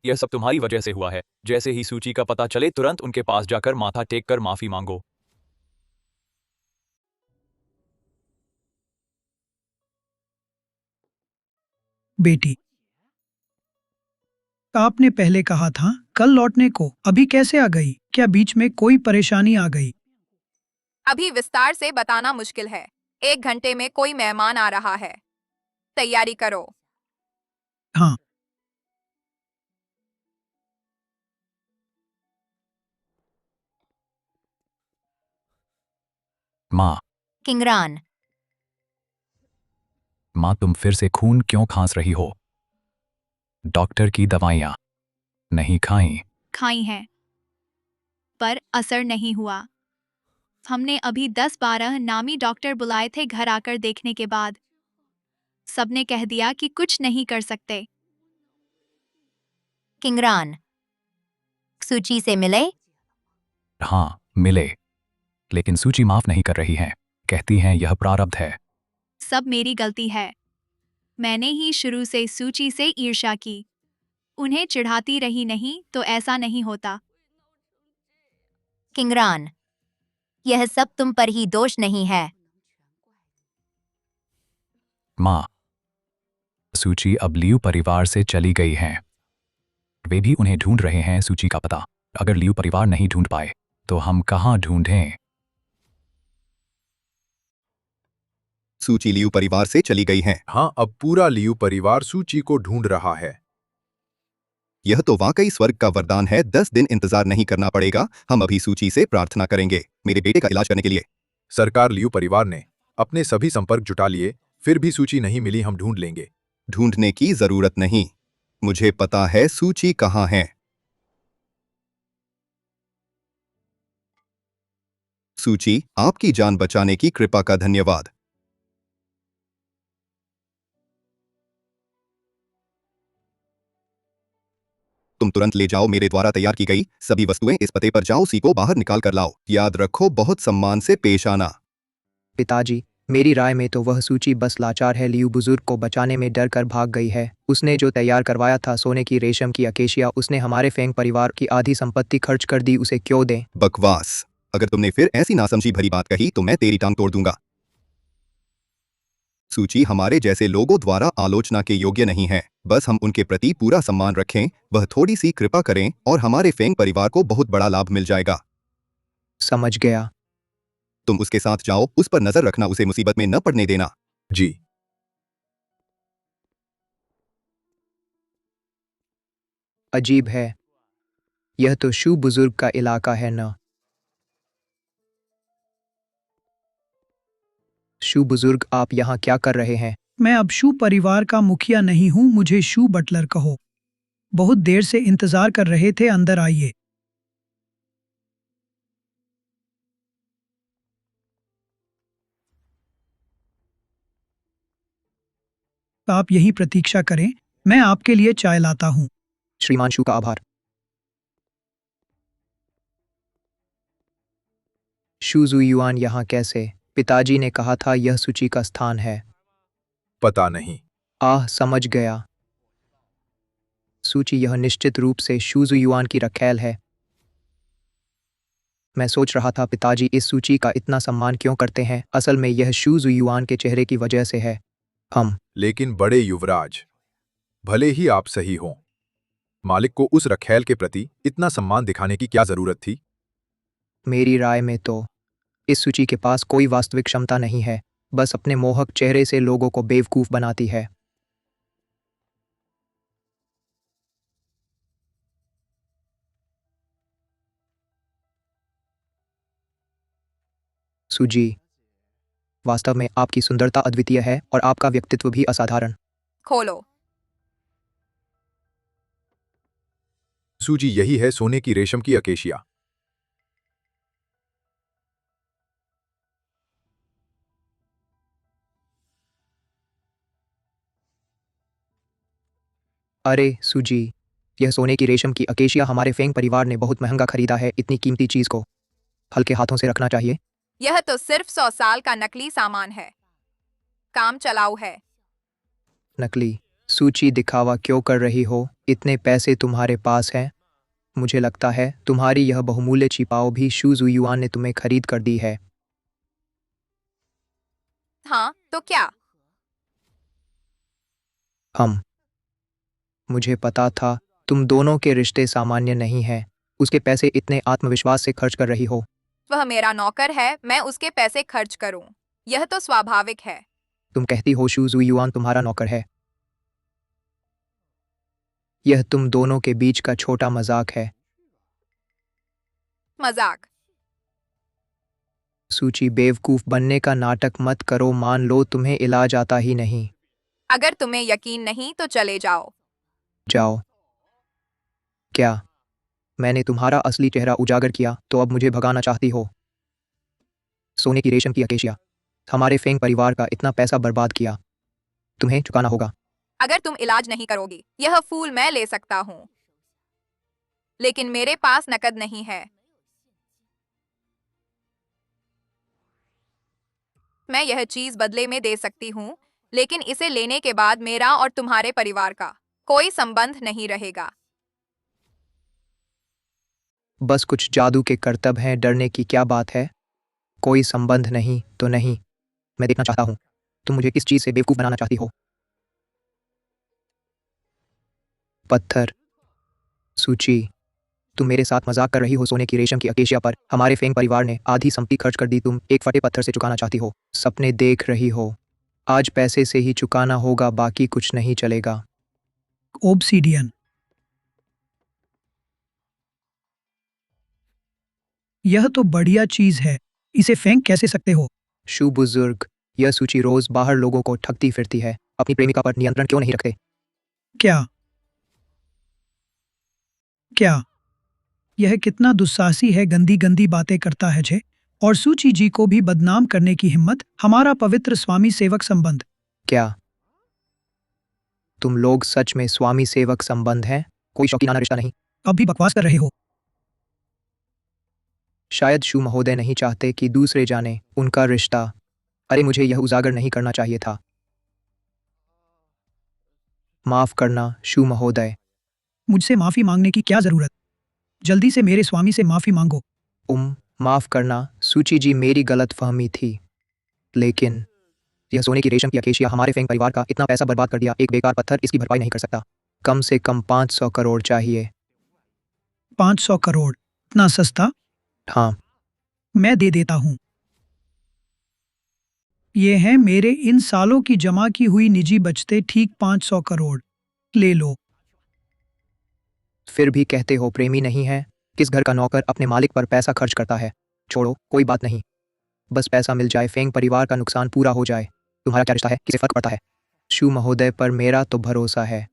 यह सब तुम्हारी वजह से हुआ है। जैसे ही सूची का पता चले तुरंत उनके पास जाकर माथा टेक कर माफी मांगो। बेटी, आपने पहले कहा था कल लौटने को, अभी कैसे आ गई? क्या बीच में कोई परेशानी आ गई? अभी विस्तार से बताना मुश्किल है। 1 घंटे में कोई मेहमान आ रहा है, तैयारी करो। हाँ। माँ, किंगरान, माँ तुम फिर से खून क्यों खांस रही हो? डॉक्टर की दवाइयाँ नहीं खाई? खाई हैं, पर असर नहीं हुआ। हमने अभी 10-12 नामी डॉक्टर बुलाए थे घर आकर देखने के बाद। सबने कह दिया कि कुछ नहीं कर सकते। किंगरान, सूची से मिले? हाँ, मिले, लेकिन सूची माफ नहीं कर रही है। कहती हैं यह प्रारब्ध है। सब मेरी गलती है। मैंने ही शुरू से सूची से ईर्ष्या की। उन्हें चिढ़ाती रही नहीं तो ऐसा नहीं होता। किंगरान, यह सब तुम पर ही दोष नहीं है। माँ, सूची अब लियू परिवार से चली गई हैं। वे भी उन्हें ढूंढ रहे हैं सूची का पता। अगर लियू परिवार नहीं ढूंढ पाए तो हम कहाँ ढूंढें? सूची लियू परिवार से चली गई हैं। हाँ, अब पूरा लियू परिवार सूची को ढूंढ रहा है। यह तो वाकई स्वर्ग का वरदान है। 10 दिन इंतजार नहीं करना पड़ेगा। हम अभी सूची से प्रार्थना करेंगे मेरे बेटे का इलाज करने के लिए। सरकार लियू परिवार ने अपने सभी संपर्क जुटा लिए, फिर भी सूची नहीं मिली। हम ढूंढ लेंगे। ढूंढने की जरूरत नहीं, मुझे पता है सूची कहाँ है। सूची, आपकी जान बचाने की कृपा का धन्यवाद। तुम तुरंत ले जाओ मेरे द्वारा तैयार की गई सभी वस्तुएं इस पते पर जाओ। सी को बाहर निकाल कर लाओ। याद रखो, बहुत सम्मान से पेश आना। पिताजी, मेरी राय में तो वह सूची बस लाचार है। लियू बुजुर्ग को बचाने में डर कर भाग गई है। उसने जो तैयार करवाया था सोने की रेशम की अकेशिया, उसने हमारे फेंग परिवार की आधी संपत्ति खर्च कर दी। उसे क्यों दें? बकवास। अगर तुमने फिर ऐसी नासमझी भरी बात कही तो मैं तेरी टांग तोड़ दूंगा। सूची हमारे जैसे लोगों द्वारा आलोचना के योग्य नहीं है। बस हम उनके प्रति पूरा सम्मान रखें, वह थोड़ी सी कृपा करें और हमारे फेंग परिवार को बहुत बड़ा लाभ मिल जाएगा। समझ गया। तुम उसके साथ जाओ, उस पर नजर रखना, उसे मुसीबत में न पड़ने देना। जी। अजीब है, यह तो शू बुजुर्ग का इलाका है न? शू बुजुर्ग, आप यहाँ क्या कर रहे हैं? मैं अब शू परिवार का मुखिया नहीं हूँ, मुझे शू बटलर कहो। बहुत देर से इंतजार कर रहे थे, अंदर आइए। आप यहीं प्रतीक्षा करें, मैं आपके लिए चाय लाता हूँ। श्रीमान शू का आभार। शू जुयुआन यहाँ कैसे? पिताजी ने कहा था यह सूची का स्थान है। पता नहीं। आह, समझ गया। सूची, यह निश्चित रूप से शू जुयुआन की रखैल है। मैं सोच रहा था पिताजी इस सूची का इतना सम्मान क्यों करते हैं। असल में यह शू जुयुआन के चेहरे की वजह से है। लेकिन बड़े युवराज, भले ही आप सही हों, मालिक को उस रखैल के प्रति इतना सम्मान दिखाने की क्या जरूरत थी? मेरी राय में तो इस सूची के पास कोई वास्तविक क्षमता नहीं है, बस अपने मोहक चेहरे से लोगों को बेवकूफ बनाती है। सूजी, वास्तव में आपकी सुंदरता अद्वितीय है और आपका व्यक्तित्व भी असाधारण। खोलो। सूजी, यही है सोने की रेशम की अकेशिया। अरे सूजी, यह सोने की रेशम की अकेशिया हमारे फेंग परिवार ने बहुत महंगा खरीदा है। इतनी कीमती चीज को हल्के हाथों से रखना चाहिए। यह तो सिर्फ 100 साल का नकली सामान है, काम चलाऊ है। नकली? सूची, दिखावा क्यों कर रही हो? इतने पैसे तुम्हारे पास हैं? मुझे लगता है तुम्हारी यह बहुमूल्य छिपाओ भी शू जुयुआन ने तुम्हें खरीद कर दी है। हाँ, तो क्या? मुझे पता था तुम दोनों के रिश्ते सामान्य नहीं हैं। उसके पैसे इतने आत्मविश्वास से खर्च कर रही हो। वह मेरा नौकर है, मैं उसके पैसे खर्च करूं, यह तो स्वाभाविक है। तुम कहती हो शू जुयुआन तुम्हारा नौकर है? यह तुम दोनों के बीच का छोटा मजाक है। मजाक? सूची, बेवकूफ बनने का नाटक मत करो। मान लो तुम्हें इलाज आता ही नहीं। अगर तुम्हें यकीन नहीं तो चले जाओ। जाओ? क्या मैंने तुम्हारा असली चेहरा उजागर किया तो अब मुझे भगाना चाहती हो? सोने की रेशम की अकेशिया, हमारे फेंग परिवार का इतना पैसा बर्बाद किया, तुम्हें चुकाना होगा। अगर तुम इलाज नहीं करोगी, यह फूल मैं ले सकता हूं, लेकिन मेरे पास नकद नहीं है। मैं यह चीज बदले में दे सकती हूँ, लेकिन इसे लेने के बाद मेरा और तुम्हारे परिवार का कोई संबंध नहीं रहेगा। बस कुछ जादू के करतब हैं, डरने की क्या बात है। कोई संबंध नहीं तो नहीं। मैं देखना चाहता हूँ तुम मुझे किस चीज से बेवकूफ बनाना चाहती हो। पत्थर। सूची, तुम मेरे साथ मजाक कर रही हो। सोने की रेशम की अकेशिया पर हमारे फेंग परिवार ने आधी संपत्ति खर्च कर दी। तुम एक फटे पत्थर से चुकाना चाहती हो। सपने देख रही हो। आज पैसे से ही चुकाना होगा, बाकी कुछ नहीं चलेगा। ओब्सीडियन। यह तो बढ़िया चीज है, इसे फेंक कैसे सकते हो? शू बुजुर्ग, यह सूची रोज बाहर लोगों को ठगती फिरती है। अपनी प्रेमिका पर नियंत्रण क्यों नहीं रखते? क्या क्या यह कितना दुस्साहसी है, गंदी गंदी बातें करता है जे, और सूची जी को भी बदनाम करने की हिम्मत। हमारा पवित्र स्वामी सेवक संबंध। क्या तुम लोग सच में स्वामी सेवक संबंध हैं? कोई शौकीनाना रिश्ता नहीं। अब भी बकवास कर रहे हो। शायद शू महोदय नहीं चाहते कि दूसरे जाने उनका रिश्ता। अरे मुझे यह उजागर नहीं करना चाहिए था। माफ करना शू महोदय। मुझसे माफी मांगने की क्या जरूरत? जल्दी से मेरे स्वामी से माफी मांगो। माफ करना सूची जी, मेरी गलत फहमी थी। लेकिन यह सोने की रेशम की अकेशिया हमारे फेंग परिवार का इतना पैसा बर्बाद कर दिया। एक बेकार पत्थर इसकी भरपाई नहीं कर सकता। कम से कम 500 करोड़ चाहिए। 500 करोड़? इतना सस्ता? हाँ, मैं दे देता हूं। ये हैं मेरे इन सालों की जमा की हुई निजी बचतें, ठीक 500 करोड़। ले लो। फिर भी कहते हो प्रेमी नहीं है। किस घर का नौकर अपने मालिक पर पैसा खर्च करता है? छोड़ो, कोई बात नहीं। बस पैसा मिल जाए, फेंग परिवार का नुकसान पूरा हो जाए। तुम्हारा क्या रिश्ता है, किसे फर्क पड़ता है? शू महोदय पर मेरा तो भरोसा है।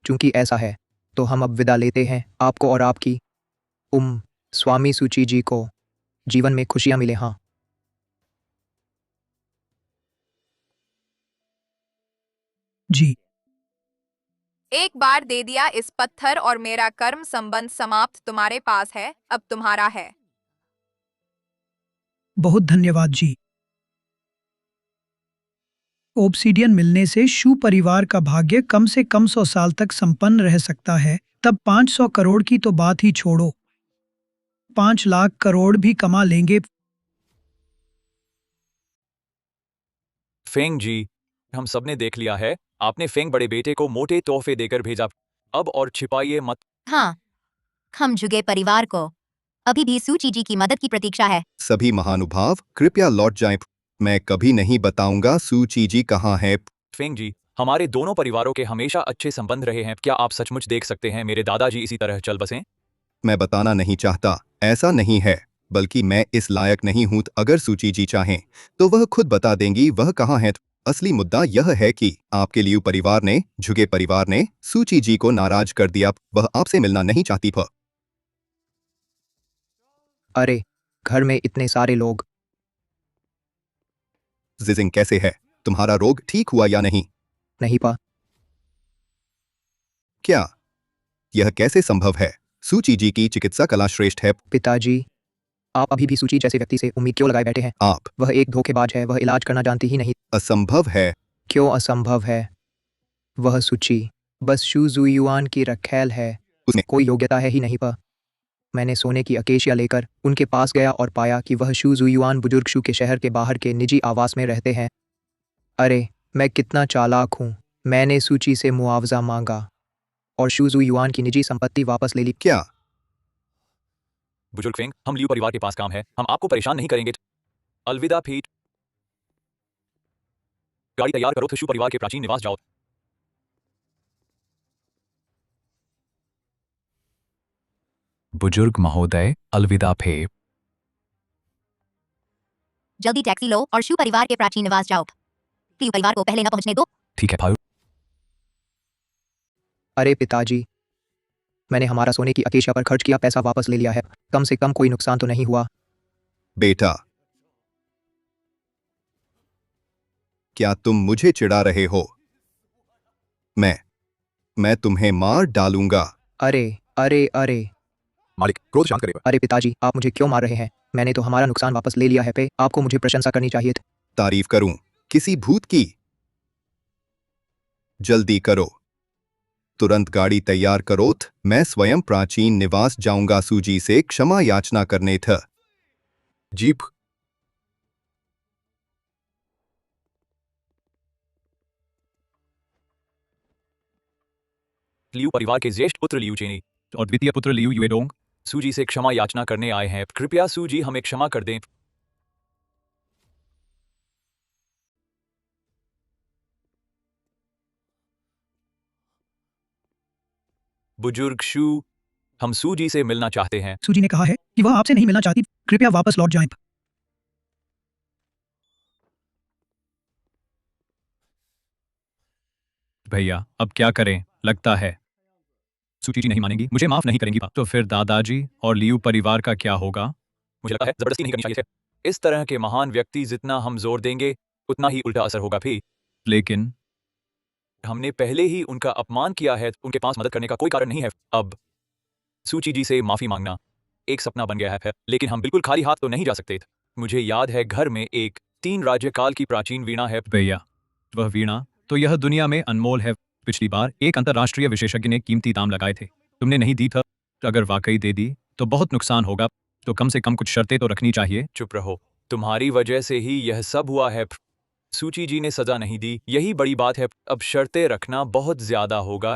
चूंकि ऐसा है तो हम अब विदा लेते हैं। आपको और आपकी स्वामी सूची जी को जीवन में खुशियां मिले। हाँ। जी। एक बार दे दिया इस पत्थर और मेरा कर्म संबंध समाप्त। तुम्हारे पास है, अब तुम्हारा है। बहुत धन्यवाद जी। ओब्सीडियन मिलने से शू परिवार का भाग्य कम से कम 100 साल तक संपन्न रह सकता है। तब 500 करोड़ की तो बात ही छोड़ो, 5 लाख करोड़ भी कमा लेंगे। फेंग जी, हम सबने देख लिया है। आपने फेंग बड़े बेटे को मोटे तोहफे देकर भेजा। अब और छिपाइए मत। हाँ, हम जुगे परिवार को अभी भी सूची जी की मदद की प्रतीक्षा है। सभी महानुभाव कृपया लौट जाएं। मैं कभी नहीं बताऊंगा सूची जी कहाँ है। फेंग जी, हमारे दोनों परिवारों के हमेशा अच्छे संबंध रहे हैं। क्या आप सचमुच देख सकते हैं मेरे दादाजी इसी तरह चल बसें? मैं बताना नहीं चाहता, ऐसा नहीं है, बल्कि मैं इस लायक नहीं हूं। अगर सूची जी चाहें तो वह खुद बता देंगी वह कहाँ है। असली मुद्दा यह है कि आपके लियू परिवार ने, झुगे परिवार ने सूची जी को नाराज कर दिया। वह आपसे मिलना नहीं चाहती थी। अरे, घर में इतने सारे लोग। जिजिंग कैसे है? तुम्हारा रोग ठीक हुआ या नहीं? नहीं पा। क्या यह कैसे संभव है? सूची जी की चिकित्सा कला श्रेष्ठ है। पिताजी, आप अभी भी सूची जैसे व्यक्ति से उम्मीद क्यों लगाए बैठे हैं? आप वह एक धोखेबाज है। वह इलाज करना जानती ही नहीं। असंभव है। क्यों असंभव है? वह सूची बस शू जुयुआन की रखैल है। उसमें कोई योग्यता है ही नहीं पा। मैंने सोने की अकेशिया लेकर उनके पास गया और पाया कि वह शू जुयुआन बुजुर्ग शू के शहर के बाहर के निजी आवास में रहते हैं। अरे, मैं कितना चालाक हूँ। मैंने सूची से मुआवजा मांगा और शू जुयुआन की निजी संपत्ति वापस ले ली। क्या? बुजुर्ग फेंग, हम लियू परिवार के पास काम है। हम आपको परेशान नहीं करेंगे। अलविदा फीट। गाड़ी तैयार करो तो शू परिवार के प्राचीन निवास जाओ। बुजुर्ग महोदय, अलविदा फे। जल्दी टैक्सी लो और शू परिवार के प्राचीन निवास जाओ। क्लियो परिवार को पहले न पहुंचने दो। ठीक है भाई। अरे पिताजी, मैंने हमारा सोने की अकेशिया पर खर्च किया पैसा वापस ले लिया है। कम से कम कोई नुकसान तो नहीं हुआ। बेटा, क्या तुम मुझे चिढ़ा रहे हो? मैं तुम्हें मार डालूंगा। अरे अरे अरे मालिक, क्रोध शांत करेगा। अरे पिताजी, आप मुझे क्यों मार रहे हैं? मैंने तो हमारा नुकसान वापस ले लिया है। पे आपको मुझे प्रशंसा करनी चाहिए थी। तारीफ करूं किसी भूत की? जल्दी करो, तुरंत गाड़ी तैयार करो। मैं स्वयं प्राचीन निवास जाऊंगा सूजी से क्षमा याचना करने थ। जीप। लियू परिवार के ज्येष्ठ पुत्र लियू चेनी और द्वितीय पुत्र लियू युएडोंग सूजी से क्षमा याचना करने आए हैं। कृपया सूजी हमें क्षमा कर दें। बुजुर्ग शू, हम सूजी से मिलना चाहते हैं। सूजी ने कहा है कि वह आपसे नहीं मिलना चाहती। कृपया वापस लौट जाएं। भैया अब क्या करें? लगता है सूची जी नहीं मानेंगी, मुझे माफ नहीं करेंगी। तो फिर दादाजी और लियू परिवार का क्या होगा? मुझे लगता है जबरदस्ती नहीं करनी चाहिए थे। इस तरह के महान व्यक्ति जितना हम जोर देंगे उतना ही उल्टा असर होगा। भी लेकिन हमने पहले ही उनका अपमान किया है, उनके पास मदद करने का कोई कारण नहीं है। अब सूची जी से माफी मांगना एक सपना बन गया है, लेकिन हम बिल्कुल खाली हाथ तो नहीं जा सकते। मुझे याद है घर में एक 3 राज्यकाल की प्राचीन वीणा है। भैया वह वीणा तो यह दुनिया में अनमोल है। पिछली बार एक अंतर्राष्ट्रीय विशेषज्ञ ने कीमती दाम लगाए थे, तुमने नहीं दी था। अगर वाकई दे दी तो बहुत नुकसान होगा, तो कम से कम कुछ शर्तें तो रखनी चाहिए। चुप रहो, तुम्हारी वजह से ही यह सब हुआ है। सूची जी ने सजा नहीं दी, यही बड़ी बात है। अब शर्तें रखना बहुत ज्यादा होगा।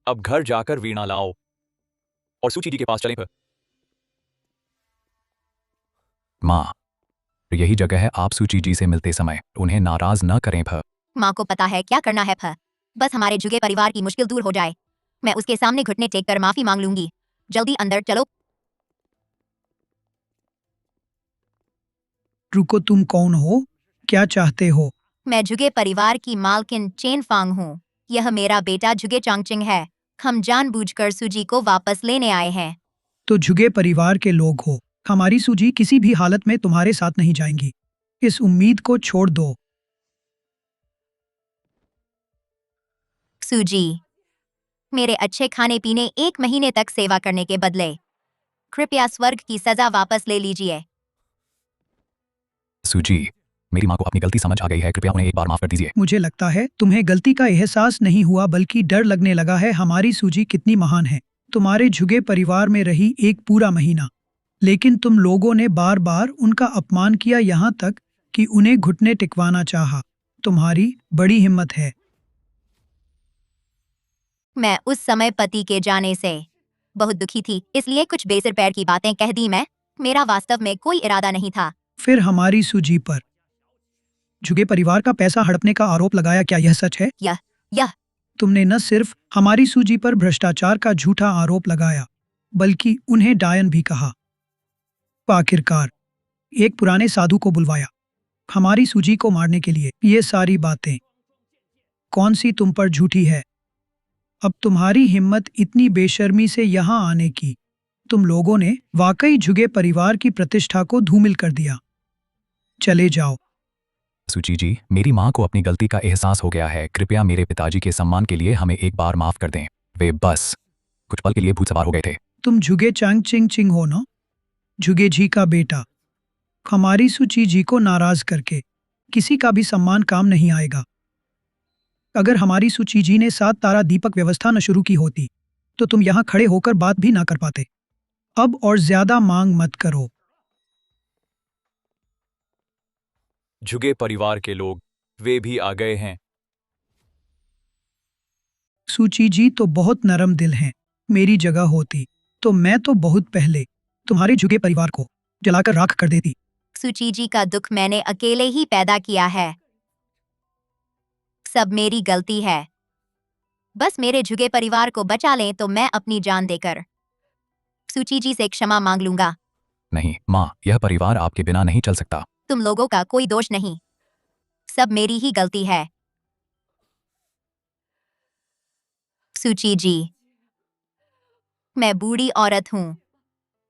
अब घर जाकर वीणा लाओ और सूची जी के पास चलें। माँ, यही जगह है। आप सूची जी से मिलते समय उन्हें नाराज न करें। माँ को पता है क्या करना है। बस हमारे जुगे परिवार की मुश्किल दूर हो जाए। मैं उसके सामने घुटने टेक कर माफी मांग लूंगी। जल्दी अंदर चलो। रुको, तुम कौन हो? क्या चाहते हो? मैं जुगे परिवार की मालकिन चेन फांग हूँ। यह मेरा बेटा जुगे चांगचिंग है। हम जानबूझकर सूजी को वापस लेने आए हैं। तो जुगे परिवार के लोग हो। हमारी सूजी किसी भी हालत में तुम्हारे साथ नहीं जाएंगी। इस उम्मीद को छोड़ दो। सूजी, मेरे अच्छे खाने पीने 1 महीने तक सेवा करने के बदले कृपया स्वर्ग की सजा वापस ले लीजिए। सूजी, मेरी माँ को अपनी गलती समझ आ गई है, कृपया उन्हें एक बार माफ कर दीजिए। मुझे लगता है तुम्हें गलती का एहसास नहीं हुआ, बल्कि डर लगने लगा है। हमारी सूजी कितनी महान है। तुम्हारे जुगे परिवार में रही 1 पूरा महीना, लेकिन तुम लोगों ने बार बार उनका अपमान किया, यहाँ तक कि उन्हें घुटने टिकवाना चाहा। तुम्हारी बड़ी हिम्मत है। मैं उस समय पति के जाने से बहुत दुखी थी, इसलिए कुछ बेसिर पैर की बातें कह दी। मेरा वास्तव में कोई इरादा नहीं था। फिर हमारी सूजी पर जुगे परिवार का पैसा हड़पने का आरोप लगाया। क्या यह सच है? यह तुमने न सिर्फ हमारी सूजी पर भ्रष्टाचार का झूठा आरोप लगाया, बल्कि उन्हें डायन भी कहा। आखिरकार एक पुराने साधु को बुलवाया हमारी सूजी को मारने के लिए। ये सारी बातें कौन सी तुम पर झूठी है? अब तुम्हारी हिम्मत इतनी बेशर्मी से यहाँ आने की। तुम लोगों ने वाकई जुगे परिवार की प्रतिष्ठा को धूमिल कर दिया। चले जाओ। सूची जी, मेरी माँ को अपनी गलती का एहसास हो गया है। कृपया मेरे पिताजी के सम्मान के लिए हमें एक बार माफ कर दें। वे बस कुछ पल के लिए भूत सवार हो गए थे। तुम जुगे चांगचिंग हो ना? जुगे जी का बेटा। हमारी सूची जी को नाराज करके किसी का भी सम्मान काम नहीं आएगा। अगर हमारी सूची जी ने 7 तारा दीपक व्यवस्था न शुरू की होती, तो तुम यहाँ खड़े होकर बात भी ना कर पाते। अब और ज्यादा मांग मत करो। जुगे परिवार के लोग, वे भी आ गए हैं। सूची जी तो बहुत नरम दिल हैं। मेरी जगह होती तो मैं तो बहुत पहले तुम्हारे जुगे परिवार को जलाकर राख कर देती। सूची जी का दुख मैंने अकेले ही पैदा किया है। सब मेरी गलती है। बस मेरे जुगे परिवार को बचा लें तो मैं अपनी जान देकर सूची जी से क्षमा मांग लूंगा। नहीं माँ, यह परिवार आपके बिना नहीं चल सकता। तुम लोगों का कोई दोष नहीं, सब मेरी ही गलती है। सूची जी, मैं बूढ़ी औरत हूं,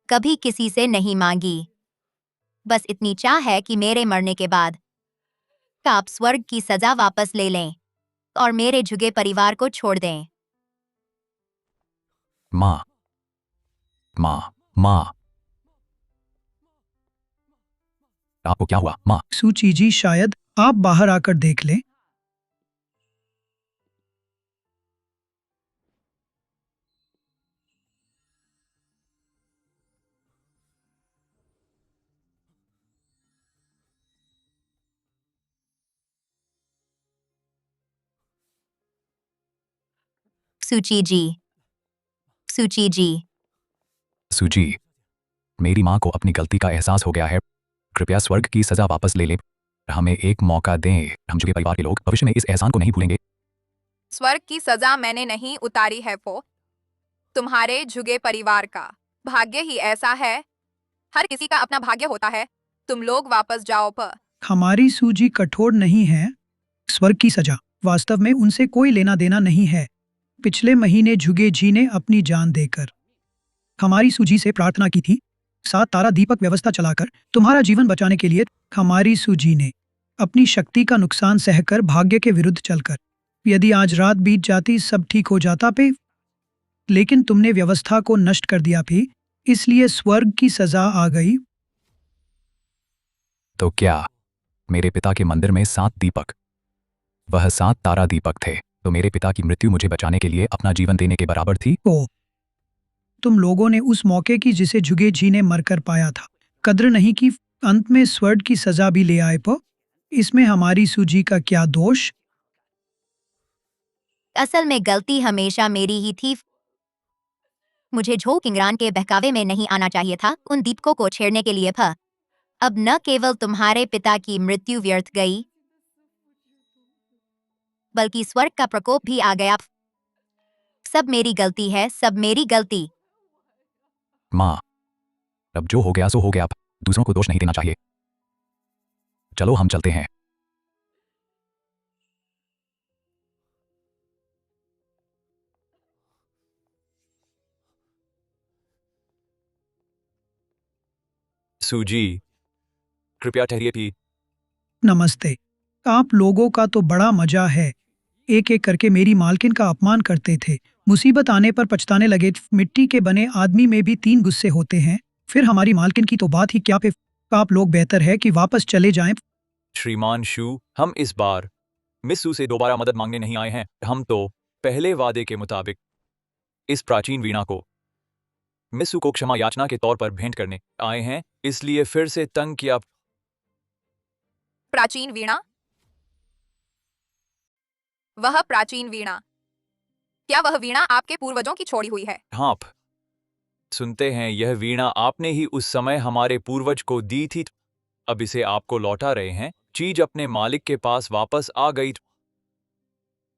कभी किसी से नहीं मांगी। बस इतनी चाह है कि मेरे मरने के बाद आप स्वर्ग की सजा वापस ले लें और मेरे जुगे परिवार को छोड़ दें। माँ, माँ, माँ, आपको क्या हुआ माँ? सूची जी, शायद आप बाहर आकर देख लें। सूची जी। सूची जी। सूजी, मेरी माँ को अपनी गलती का एहसास हो गया है। कृपया स्वर्ग की सजा वापस ले ले। हमें एक मौका दें। हम जुगे परिवार के लोग भविष्य में इस एहसान को नहीं भूलेंगे। स्वर्ग की सजा मैंने नहीं उतारी है वो तुम्हारे झुगे परिवार का भाग्य ही ऐसा है। हर किसी का अपना भाग्य होता है। तुम लोग वापस जाओ पर। हमारी सूजी कठोर नहीं है। स्वर्ग की सजा वास्तव में उनसे कोई लेना देना नहीं है। पिछले महीने झुगे जी ने अपनी जान देकर हमारी सूजी से प्रार्थना की थी, 7 तारा दीपक व्यवस्था चलाकर तुम्हारा जीवन बचाने के लिए। हमारी सूजी ने अपनी शक्ति का नुकसान सहकर भाग्य के विरुद्ध चलकर, यदि आज रात बीत जाती सब ठीक हो जाता पे, लेकिन तुमने व्यवस्था को नष्ट कर दिया भी, इसलिए स्वर्ग की सजा आ गई। तो क्या मेरे पिता के मंदिर में 7 दीपक, वह 7 तारा दीपक थे, तो मेरे पिता की मृत्यु मुझे बचाने के लिए अपना जीवन देने के बराबर थी? ओ, तुम लोगों ने उस मौके की जिसे झुगे जी ने मरकर पाया था कद्र नहीं की। अंत में स्वर्ग की सजा भी ले आए पर इसमें हमारी सूजी का क्या दोष? असल में गलती हमेशा मेरी ही थी। मुझे झो किंगरान के बहकावे में नहीं आना चाहिए था, उन दीपकों को छेड़ने के लिए था। अब न केवल तुम्हारे पिता की मृत्यु व्यर्थ गई, बल्कि स्वर्ग का प्रकोप भी आ गया। सब मेरी गलती है, सब मेरी गलती। माँ, अब जो हो गया सो हो गया। दूसरों को दोष नहीं देना चाहिए। चलो हम चलते हैं। सूजी, कृपया ठहरिए भी। नमस्ते। आप लोगों का तो बड़ा मजा है। एक एक करके मेरी मालकिन का अपमान करते थे, मुसीबत आने पर पछताने लगे। मिट्टी के बने आदमी में भी 3 गुस्से होते हैं, फिर हमारी मालकिन की तो बात ही क्या पे। आप लोग बेहतर है कि वापस चले जाएं। श्रीमान शू, हम इस बार मिस सू से दोबारा मदद मांगने नहीं आए हैं। हम तो पहले वादे के मुताबिक इस प्राचीन वीणा को मिस सू को क्षमा याचना के तौर पर भेंट करने आए हैं, इसलिए फिर से तंग किया। प्राचीन वीणा? वह प्राचीन वीणा, क्या वह वीणा आपके पूर्वजों की छोड़ी हुई है? हाँ, सुनते हैं यह वीणा आपने ही उस समय हमारे पूर्वज को दी थी। अब इसे आपको लौटा रहे हैं। चीज अपने मालिक के पास वापस आ गई।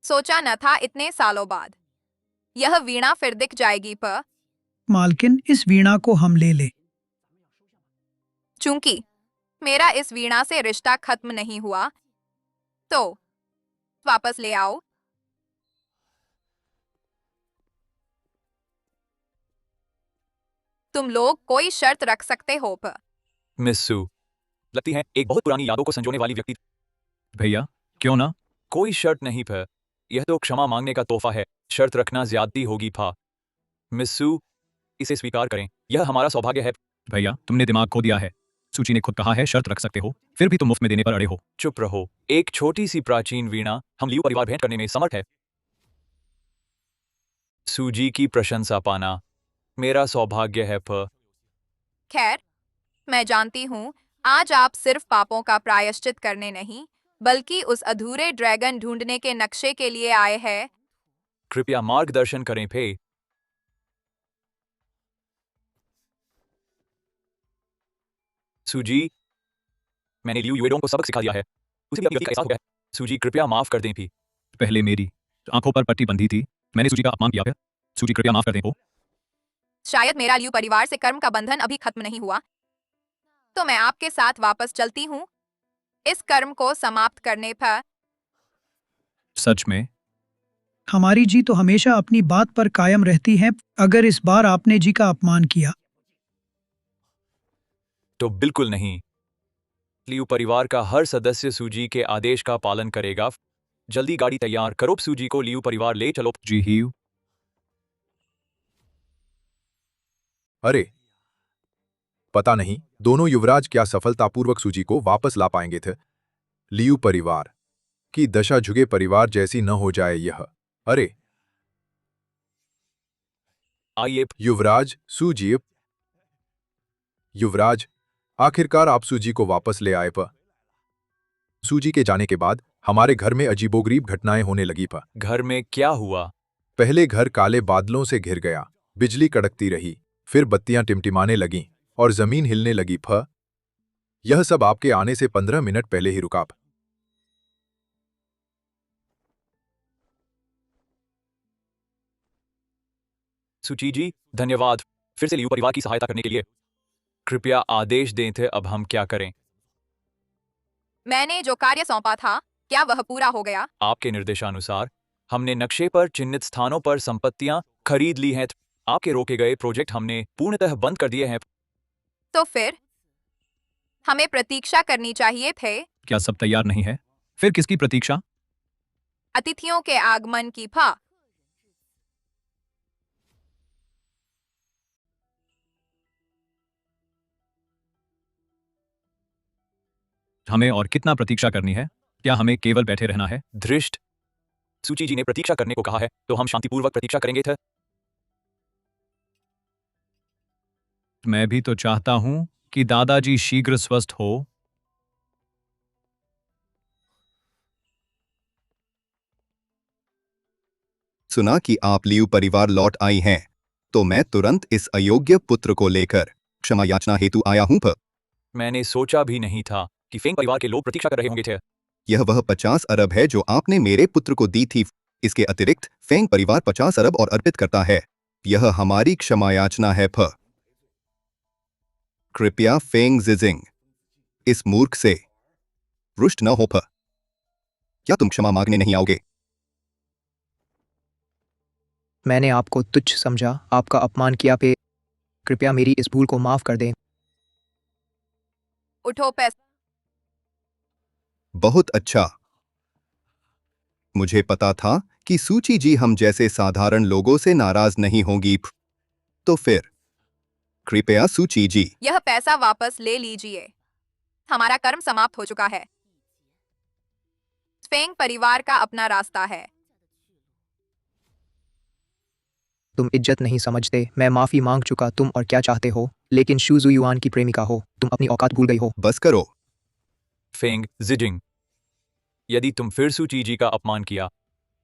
सोचा न था इतने सालों बाद यह वीणा फिर दिख जाएगी पर। मालकिन, इस वीणा को हम ले ले। चूंकि मेरा इस वीणा से रिश्ता खत्म नहीं हुआ, तो वापस ले आओ। तुम लोग कोई शर्त रख सकते हो पर। मिस सू लगती है एक बहुत पुरानी यादों को संजोने वाली व्यक्ति। भैया, क्यों ना? कोई शर्त नहीं पर, यह तो क्षमा मांगने का तोहफा है। शर्त रखना ज्यादती होगी फा। मिस सू, इसे स्वीकार करें, यह हमारा सौभाग्य है। भैया, तुमने दिमाग खो दिया है। सूची ने खुद कहा है शर्त रख सकते हो, फिर भी तुम मुफ्त में देने पर अड़े हो। चुप रहो। एक छोटी सी प्राचीन वीणा हम लियू परिवार भेंट करने में समर्थ है। सूजी की प्रशंसा पाना मेरा सौभाग्य है फ। खैर, मैं जानती हूँ आज आप सिर्फ पापों का प्रायश्चित करने नहीं, बल्कि उस अधूरे ड्रैगन ढूंढने के नक्शे के लिए आए हैं। कृपया मार्गदर्शन करें फे। सूजी, मैंने लियू युएडोंग को सबक सिखा दिया है। उसे भी अपनी गलती का एहसास हो गया है। सूजी, कृपया माफ कर दें भी। पहले मेरी आंखों पर पट्टी बंधी थी, मैंने सूजी का अपमान किया है। सूजी, कृपया माफ कर दें। शायद मेरा लियू परिवार से कर्म का बंधन अभी खत्म नहीं हुआ, तो मैं आपके साथ वापस चलती हूँ इस कर्म को समाप्त करने पर। सच में? हमारी जी तो हमेशा अपनी बात पर कायम रहती है। अगर इस बार आपने जी का अपमान किया तो बिल्कुल नहीं। लियू परिवार का हर सदस्य सूजी के आदेश का पालन करेगा। जल्दी गाड़ी तैयार करो, सूजी को लियू परिवार ले चलो। जी हीयू। अरे, पता नहीं दोनों युवराज क्या सफलतापूर्वक सूजी को वापस ला पाएंगे थे। लियू परिवार की दशा झुगे परिवार जैसी न हो जाए यह। अरे आइए युवराज, सूजी। युवराज, आखिरकार आप सूजी को वापस ले आए प। सूजी के जाने के बाद हमारे घर में अजीबोगरीब घटनाएं होने लगी प। घर में क्या हुआ? पहले घर काले बादलों से घिर गया, बिजली कड़कती रही, फिर बत्तियां टिमटिमाने लगीं और जमीन हिलने लगी। यह सब आपके आने से 15 मिनट पहले ही रुका। सुची जी, धन्यवाद फिर से लियू परिवार की सहायता करने के लिए। कृपया आदेश दें थे अब हम क्या करें। मैंने जो कार्य सौंपा था, क्या वह पूरा हो गया? आपके निर्देशानुसार हमने नक्शे पर चिन्हित स्थानों पर संपत्तियां खरीद ली हैं। आपके रोके गए प्रोजेक्ट हमने पूर्णतः बंद कर दिए हैं। तो फिर हमें प्रतीक्षा करनी चाहिए थे। क्या सब तैयार नहीं है? फिर किसकी प्रतीक्षा? अतिथियों के आगमन की। हमें और कितना प्रतीक्षा करनी है? क्या हमें केवल बैठे रहना है? धृष्ट, सूची जी ने प्रतीक्षा करने को कहा है, तो हम शांतिपूर्वक प्रतीक्षा करेंगे थे। मैं भी तो चाहता हूं कि दादाजी शीघ्र स्वस्थ हो। सुना कि आप लियू परिवार लौट आई हैं, तो मैं तुरंत इस अयोग्य पुत्र को लेकर क्षमा याचना हेतु आया हूं। मैंने सोचा भी नहीं था कि फेंग परिवार के लोग प्रतीक्षा कर रहे होंगे थे। यह वह 50 अरब है जो आपने मेरे पुत्र को दी थी। इसके अतिरिक्त फेंग परिवार 50 अरब और अर्पित करता है। यह हमारी क्षमा याचना है। कृपया फेंग जिजिंग, इस मूर्ख से रुष्ट न हो। क्या तुम क्षमा मांगने नहीं आओगे? मैंने आपको तुच्छ समझा, आपका अपमान किया। कृपया मेरी इस भूल को माफ कर दें। उठो पैस। बहुत अच्छा। मुझे पता था कि सूची जी हम जैसे साधारण लोगों से नाराज नहीं होंगी। तो फिर कृपया सूची जी, यह पैसा वापस ले लीजिए। हमारा कर्म समाप्त हो चुका है। फेंग परिवार का अपना रास्ता है। तुम इज्जत नहीं समझते। मैं माफी मांग चुका। तुम और क्या चाहते हो? लेकिन शूजू युआन की प्रेमिका हो, तुम अपनी औकात भूल गई हो। बस करो। फेंग जिजिंग, यदि तुम फिर सूची जी का अपमान किया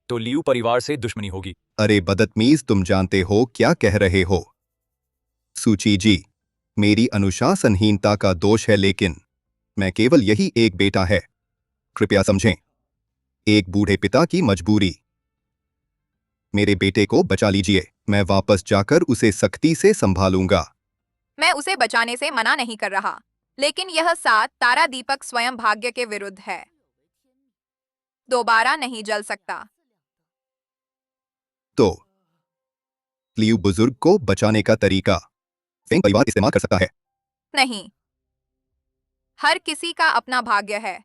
तो लियू परिवार से दुश्मनी होगी। अरे बदतमीज, तुम जानते हो क्या कह रहे हो। सूची जी, मेरी अनुशासनहीनता का दोष है, लेकिन मैं केवल यही एक बेटा है। कृपया समझें, एक बूढ़े पिता की मजबूरी। मेरे बेटे को बचा लीजिए। मैं वापस जाकर उसे सख्ती से संभालूंगा। मैं उसे बचाने से मना नहीं कर रहा, लेकिन यह 7 तारा दीपक स्वयं भाग्य के विरुद्ध है। दोबारा नहीं जल सकता। तो लियू बुजुर्ग को बचाने का तरीका फेंग परिवार इस्तेमाल कर सकता है। नहीं, हर किसी का अपना भाग्य है।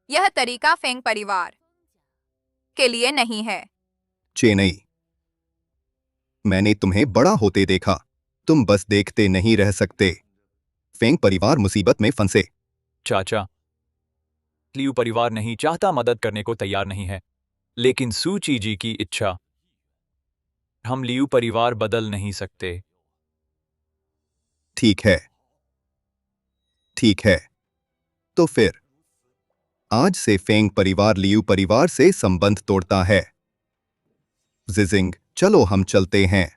यह तरीका फेंग परिवार के लिए नहीं है। चेन्नई, मैंने तुम्हें बड़ा होते देखा। तुम बस देखते नहीं रह सकते। फेंग परिवार मुसीबत में फंसे। चाचा, लियू परिवार नहीं चाहता, मदद करने को तैयार नहीं है, लेकिन सूची जी की इच्छा। हम लियू परिवार बदल नहीं सकते। ठीक है, ठीक है। तो फिर आज से फेंग परिवार लियू परिवार से संबंध तोड़ता है। जिजिंग, चलो हम चलते हैं।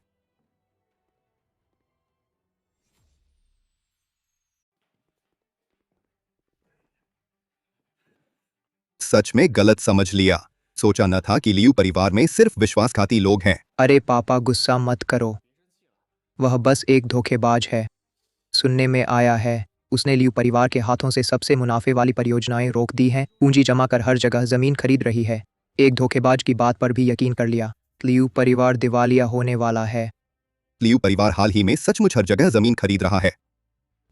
सच में गलत समझ लिया। सोचा न था कि लियू परिवार में सिर्फ विश्वासघाती लोग हैं। अरे पापा, गुस्सा मत करो। वह बस एक धोखेबाज है। सुनने में आया है उसने लियू परिवार के हाथों से सबसे मुनाफे वाली परियोजनाएं रोक दी हैं। पूंजी जमा कर हर जगह जमीन खरीद रही है। एक धोखेबाज की बात पर भी यकीन कर लिया। लियू परिवार दिवालिया होने वाला है। लियू परिवार हाल ही में सचमुच हर जगह जमीन खरीद रहा है।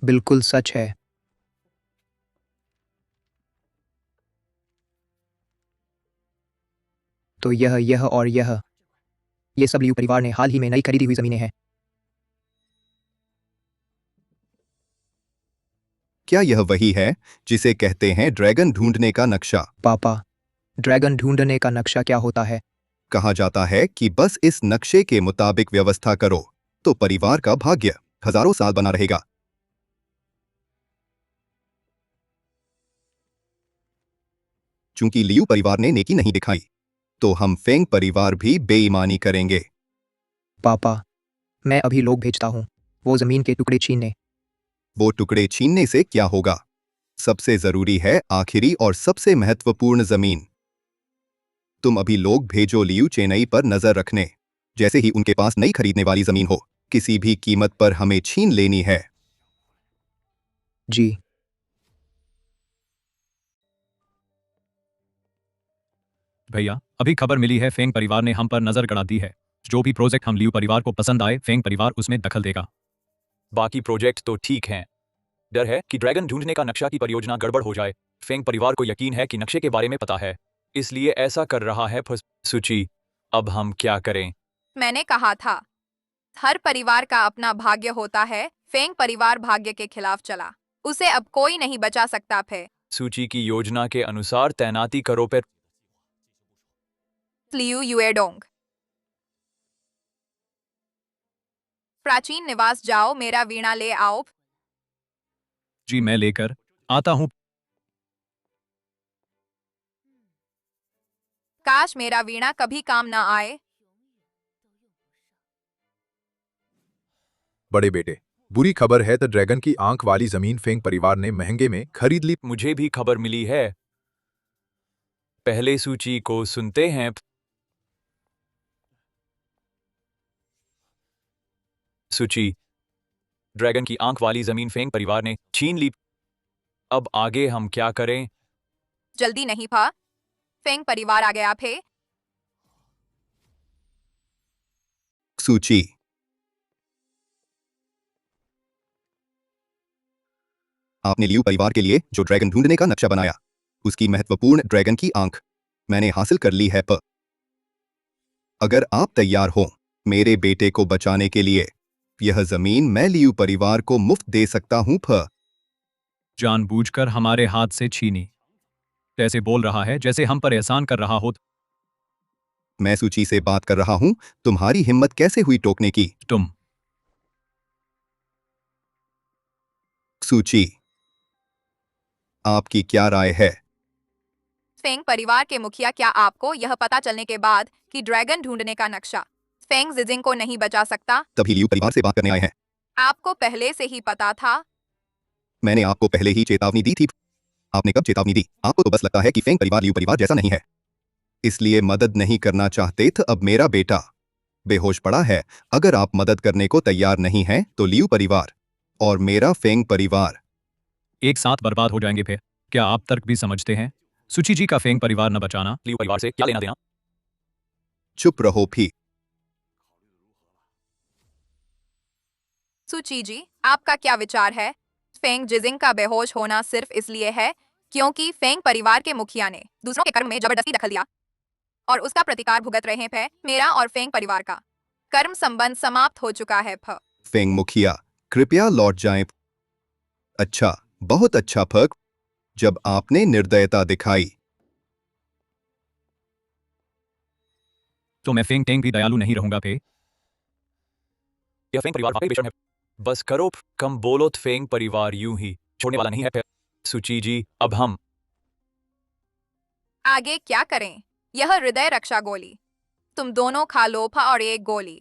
बिल्कुल सच है। तो यह और ये सब लियू परिवार ने हाल ही में नई खरीदी हुई जमीनें हैं। क्या यह वही है जिसे कहते हैं ड्रैगन ढूंढने का नक्शा? पापा, ड्रैगन ढूंढने का नक्शा क्या होता है? कहा जाता है कि बस इस नक्शे के मुताबिक व्यवस्था करो तो परिवार का भाग्य हजारों साल बना रहेगा। चूंकि लियू परिवार ने नेकी नहीं दिखाई, तो हम फेंग परिवार भी बेईमानी करेंगे। पापा, मैं अभी लोग भेजता हूँ वो जमीन के टुकड़े छीनने। वो टुकड़े छीनने से क्या होगा? सबसे जरूरी है आखिरी और सबसे महत्वपूर्ण जमीन। तुम अभी लोग भेजो लियू चेन्नई पर नजर रखने। जैसे ही उनके पास नई खरीदने वाली जमीन हो, किसी भी कीमत पर हमें छीन लेनी है। जी। भैया, अभी खबर मिली है फेंग परिवार ने हम पर नजर गड़ा दी है। जो भी प्रोजेक्ट हम लियू परिवार को पसंद आए फेंग परिवार उसमें दखल देगा। बाकी प्रोजेक्ट तो ठीक हैं। डर है कि ड्रैगन ढूंढने का नक्शा की परियोजना गड़बड़ हो जाए। फेंग परिवार को यकीन है कि नक्शे के बारे में पता है, इसलिए ऐसा कर रहा है। सूची, अब हम क्या करें? मैंने कहा था, हर परिवार का अपना भाग्य होता है। फेंग परिवार भाग्य के खिलाफ चला, उसे अब कोई नहीं बचा सकता। फे सूची की योजना के अनुसार तैनाती करो पर। लियू युएडोंग, प्राचीन निवास जाओ, मेरा वीणा ले आओ। जी, मैं लेकर आता हूँ। काश मेरा वीणा कभी काम ना आए। बड़े बेटे, बुरी खबर है तो ड्रैगन की आंख वाली जमीन फेंग परिवार ने महंगे में खरीद ली। मुझे भी खबर मिली है। पहले सूची को सुनते हैं। सूची, ड्रैगन की आंख वाली जमीन फेंग परिवार ने छीन ली। अब आगे हम क्या करें? जल्दी नहीं पा, फेंग परिवार आ गया। फे सूची, आपने लियू परिवार के लिए जो ड्रैगन ढूंढने का नक्शा बनाया, उसकी महत्वपूर्ण ड्रैगन की आंख मैंने हासिल कर ली है। अगर आप तैयार हो मेरे बेटे को बचाने के लिए, यह जमीन मैं लियू परिवार को मुफ्त दे सकता हूं। जानबूझकर हमारे हाथ से छीनी। ऐसे बोल रहा है जैसे हम पर एहसान कर रहा हो। मैं सूची से बात कर रहा हूं। तुम्हारी हिम्मत कैसे हुई टोकने की? तुम। सूची, आपकी क्या राय है? फेंग परिवार के मुखिया, क्या आपको यह पता चलने के बाद कि ड्रैगन ढूंढने का नक्शा फेंग जिजिंग को नहीं बचा सकता, तभी लियू परिवार से बात करने आए हैं। आपको पहले से ही पता था? मैंने आपको पहले ही चेतावनी दी थी। आपने कब चेतावनी दी? आपको तो बस लगता है कि फेंग परिवार लियू परिवार जैसा नहीं है, इसलिए मदद नहीं करना चाहते थे। अब मेरा बेटा बेहोश पड़ा है। अगर आप मदद करने को तैयार नहीं हैं, तो लियू परिवार और मेरा फेंग परिवार एक साथ बर्बाद हो जाएंगे। फिर क्या आप तर्क भी समझते हैं? सुची जी का फेंग परिवार न बचाना लियू परिवार से क्या लेना देना? चुप रहो भी। सुची जी, आपका क्या विचार है? फेंग जिजिंग का बेहोश होना सिर्फ इसलिए है क्योंकि फेंग परिवार के मुखिया ने दूसरों के कर्म में जबरदस्ती दखल दिया और उसका प्रतिकार भुगत रहे हैं। मेरा और फेंग परिवार का कर्म संबंध समाप्त हो चुका है। फेंग मुखिया, कृपया लौट जाएं। अच्छा, बहुत अच्छा फक, जब आपने निर्दयता दिखाई। तो मैं फेंग टेंग भी दयालु नहीं रहूंगा। पे यह फेंग परिवार वाकई बेशर्म है। बस करो, कम बोलो। फेंग परिवार यूं ही छोड़ने वाला नहीं है। फिर सूची जी, अब हम आगे क्या करें? यह हृदय रक्षा गोली तुम दोनों खा लो। और एक गोली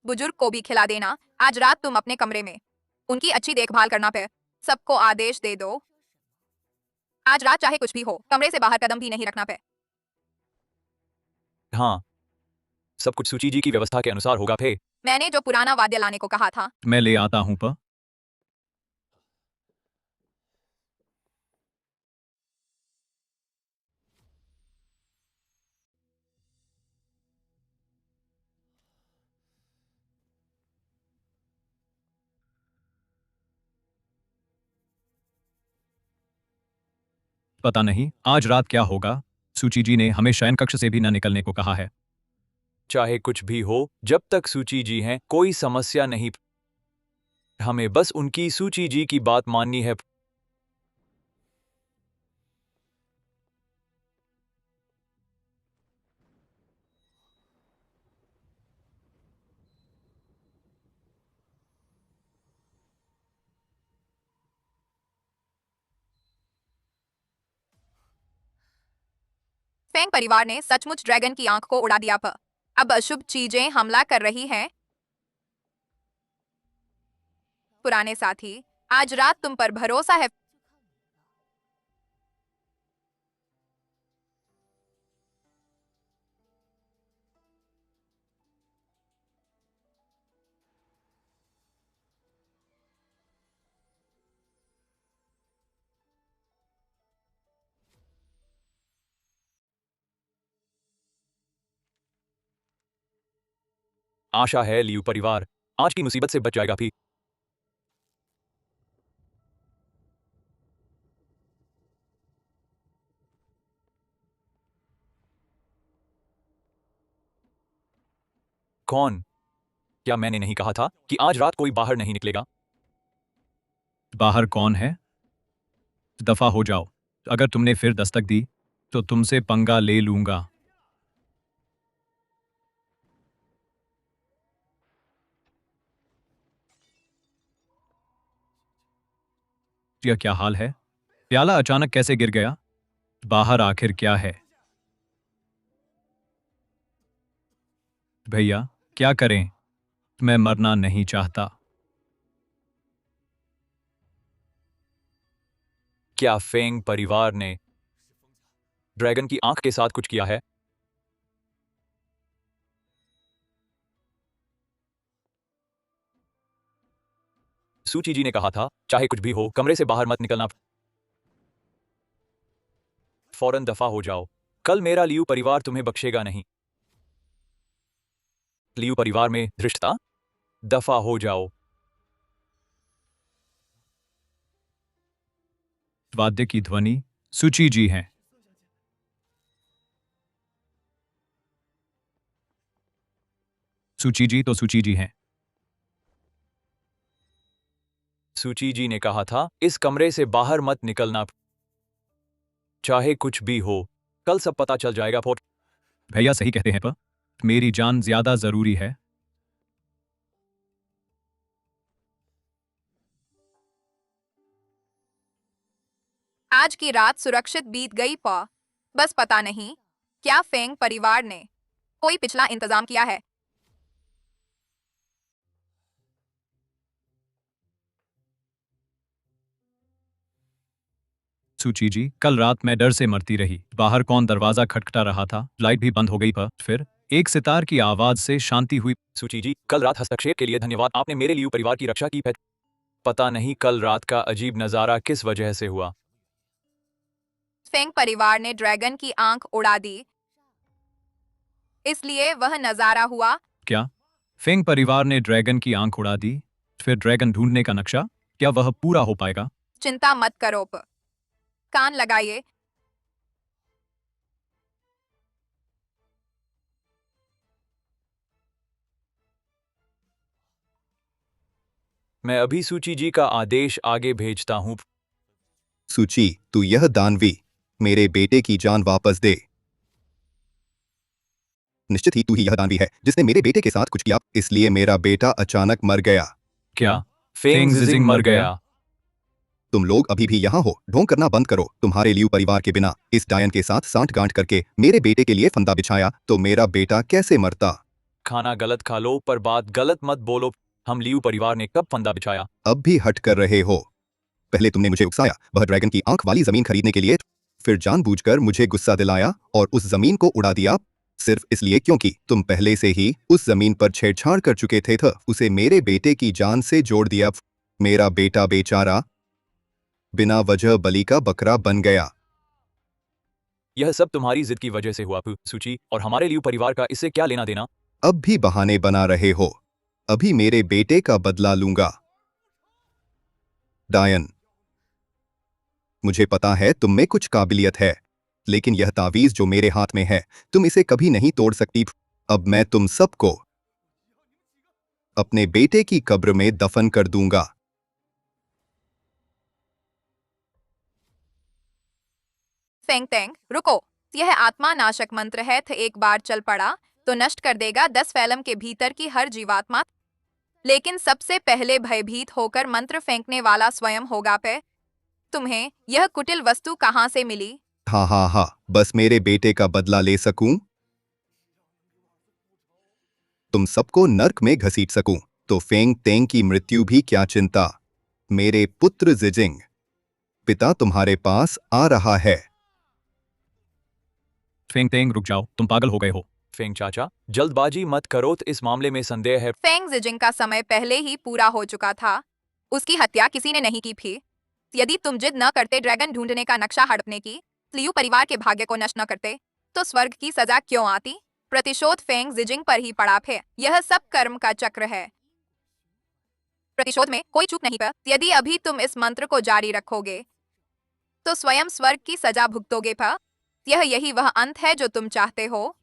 बुजुर्ग को भी खिला देना। आज रात तुम अपने कमरे में उनकी अच्छी देखभाल करना। पे सबको आदेश दे दो, आज रात चाहे कुछ भी हो, कमरे से बाहर कदम भी नहीं रखना। पे हाँ, सब कुछ सूची जी की व्यवस्था के अनुसार होगा। फे मैंने जो पुराना वाद्य लाने को कहा था, मैं ले आता हूं। पर पता नहीं आज रात क्या होगा। सूची जी ने हमें शयन कक्ष से भी न निकलने को कहा है। चाहे कुछ भी हो, जब तक सूची जी हैं कोई समस्या नहीं। हमें बस उनकी सूची जी की बात माननी है। फेंग परिवार ने सचमुच ड्रैगन की आंख को उड़ा दिया। अब अशुभ चीजें हमला कर रही हैं। पुराने साथी, आज रात तुम पर भरोसा है। आशा है लियू परिवार आज की मुसीबत से बच जाएगा भी। कौन? क्या मैंने नहीं कहा था कि आज रात कोई बाहर नहीं निकलेगा? बाहर कौन है? दफा हो जाओ। अगर तुमने फिर दस्तक दी तो तुमसे पंगा ले लूंगा। यह क्या हाल है? प्याला अचानक कैसे गिर गया? बाहर आखिर क्या है? भैया, क्या करें? मैं मरना नहीं चाहता। क्या फेंग परिवार ने ड्रैगन की आंख के साथ कुछ किया है? सूची जी ने कहा था चाहे कुछ भी हो कमरे से बाहर मत निकलना। फौरन दफा हो जाओ। कल मेरा लियू परिवार तुम्हें बख्शेगा नहीं। लियू परिवार में धृष्टता? दफा हो जाओ। वाद्य की ध्वनि सूची जी हैं। सूची जी तो सूची जी हैं। सूची जी ने कहा था इस कमरे से बाहर मत निकलना। चाहे कुछ भी हो कल सब पता चल जाएगा। फोट भैया सही कहते हैं पर मेरी जान ज्यादा जरूरी है। आज की रात सुरक्षित बीत गई। बस पता नहीं क्या फेंग परिवार ने कोई पिछला इंतजाम किया है। सूची जी, कल रात मैं डर से मरती रही। बाहर कौन दरवाजा खटखटा रहा था? लाइट भी बंद हो गई पर फिर एक सितार की आवाज से शांति हुई। सूची जी, कल रात हस्तक्षेप के लिए धन्यवाद। आपने मेरे लियू परिवार की रक्षा की है। पता नहीं कल रात का अजीब नजारा किस वजह से हुआ। फेंग परिवार ने ड्रैगन की आंख उड़ा दी, इसलिए वह नजारा हुआ। क्या फेंग परिवार ने ड्रैगन की आंख उड़ा दी? फिर ड्रैगन ढूंढने का नक्शा, क्या वह पूरा हो पाएगा? चिंता मत करो। कान लगाइए। मैं अभी सूची जी का आदेश आगे भेजता हूं। सूची, तू यह दानवी मेरे बेटे की जान वापस दे। निश्चित ही तू ही यह दानवी है जिसने मेरे बेटे के साथ कुछ किया, इसलिए मेरा बेटा अचानक मर गया। क्या फेंग जिजिंग मर गया? तुम लोग अभी भी यहाँ हो? ढोंग करना बंद करो। तुम्हारे लियू परिवार के बिना इस डायन के साथ सांठ-गांठ करके मेरे बेटे के लिए फंदा बिछाया तो मेरा बेटा कैसे मरता? खाना गलत खा लो पर बात गलत मत बोलो। हम लियू परिवार ने कब फंदा बिछाया? अब भी हट कर रहे हो। पहले तुमने मुझे उकसाया वह ड्रैगन की आंख वाली जमीन खरीदने के लिए, फिर जानबूझकर मुझे गुस्सा दिलाया और उस जमीन को उड़ा दिया सिर्फ इसलिए क्योंकि तुम पहले से ही उस जमीन पर छेड़छाड़ कर चुके थे। उसे मेरे बेटे की जान से जोड़ दिया। मेरा बेटा बेचारा बिना वजह बलि का बकरा बन गया। यह सब तुम्हारी जिद की वजह से हुआ सूची, और हमारे लियू परिवार का इससे क्या लेना देना? अब भी बहाने बना रहे हो। अभी मेरे बेटे का बदला लूंगा। डायन, मुझे पता है तुम में कुछ काबिलियत है, लेकिन यह तावीज जो मेरे हाथ में है तुम इसे कभी नहीं तोड़ सकती। अब मैं तुम सबको अपने बेटे की कब्र में दफन कर दूंगा। फेंग तेंग, रुको। यह आत्मा नाशक मंत्र है। एक बार चल पड़ा तो नष्ट कर देगा 10 फैलम के भीतर की हर जीवात्मा। लेकिन सबसे पहले भयभीत होकर मंत्र फेंकने वाला स्वयं होगा। पे तुम्हें यह कुटिल वस्तु कहां से मिली? हा हा हा, बस मेरे बेटे का बदला ले सकूं, तुम सबको नर्क में घसीट सकूं, तो फेंग तेंग की मृत्यु भी क्या चिंता। मेरे पुत्र जिजिंग, पिता तुम्हारे पास आ रहा है। फेंग तेंग रुक जाओ, तुम पागल हो गए हो। फेंग चाचा, जल्दबाजी मत करो, तो इस मामले में संदेह है। फेंग जिजिंग का समय पहले ही पूरा हो चुका था। उसकी हत्या किसी ने नहीं की थी। यदि तुम जिद न करते ड्रैगन ढूंढने का नक्शा हड़पने की, लियू परिवार के भाग्य को नष्ट न करते, तो स्वर्ग की सजा क्यों आती। प्रतिशोध फेंग जिजिंग पर ही पड़ा है। यह सब कर्म का चक्र है। प्रतिशोध में कोई चूक नहीं पर यदि अभी तुम इस मंत्र को जारी रखोगे तो स्वयं स्वर्ग की सजा भुगतोगे पर यही वह अंत है जो तुम चाहते हो।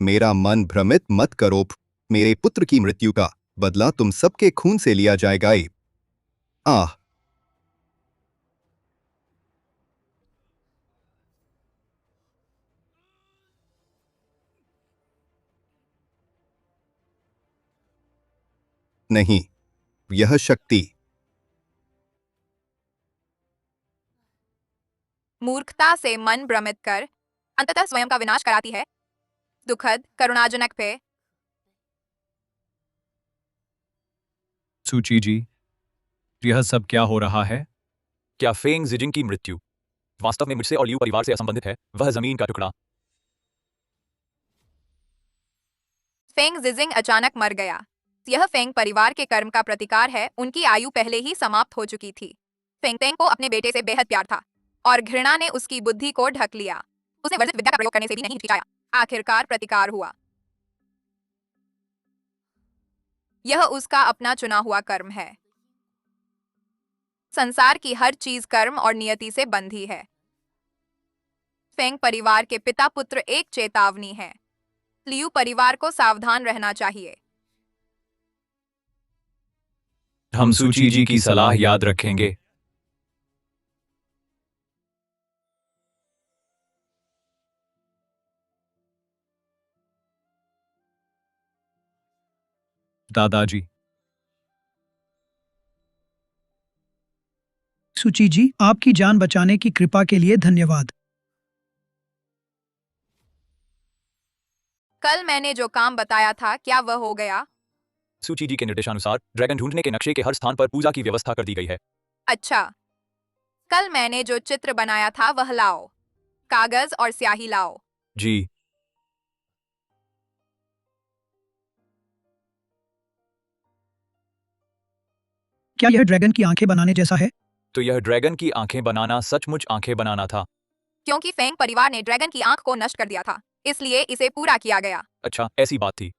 मेरा मन भ्रमित मत करो, मेरे पुत्र की मृत्यु का बदला तुम सबके खून से लिया जाएगा। आह, नहीं, यह शक्ति मूर्खता से मन भ्रमित कर अंततः स्वयं का विनाश कराती है। दुखद, करुणाजनक पे। सूची जी, यह सब क्या हो रहा है? क्या फेंग जिजिंग की मृत्यु वास्तव में मुझसे और लियू परिवार से असंबंधित है? वह जमीन का टुकड़ा। फेंग जिजिंग अचानक मर गया। यह फेंग परिवार के कर्म का प्रतिकार है। उनकी आयु पहले ही समाप्त हो चुकी थी। फेंग तेंग को अपने बेटे से बेहद प्यार था और घृणा ने उसकी बुद्धि को ढक लिया। उसने वर्जित विद्या का प्रयोग करने से भी नहीं हिचकिचाया। आखिरकार प्रतिकार हुआ। यह उसका अपना चुना हुआ कर्म है। संसार की हर चीज कर्म और नियति से बंधी है। फेंग परिवार के पिता पुत्र एक चेतावनी है। लियू परिवार को सावधान रहना चाहिए। हम सूची जी की सलाह याद रखेंगे। दादाजी, सुची जी, आपकी जान बचाने की कृपा के लिए धन्यवाद। कल मैंने जो काम बताया था क्या वह हो गया? सूची जी के निर्देशानुसार ड्रैगन ढूंढने के नक्शे के हर स्थान पर पूजा की व्यवस्था कर दी गई है। अच्छा, कल मैंने जो चित्र बनाया था वह लाओ। कागज और स्याही लाओ। जी। क्या यह ड्रैगन की आंखें बनाने जैसा है? तो यह ड्रैगन की आंखें बनाना सचमुच आंखें बनाना था। क्योंकि फेंग परिवार ने ड्रैगन की आंख को नष्ट कर दिया था, इसलिए इसे पूरा किया गया। अच्छा, ऐसी बात थी।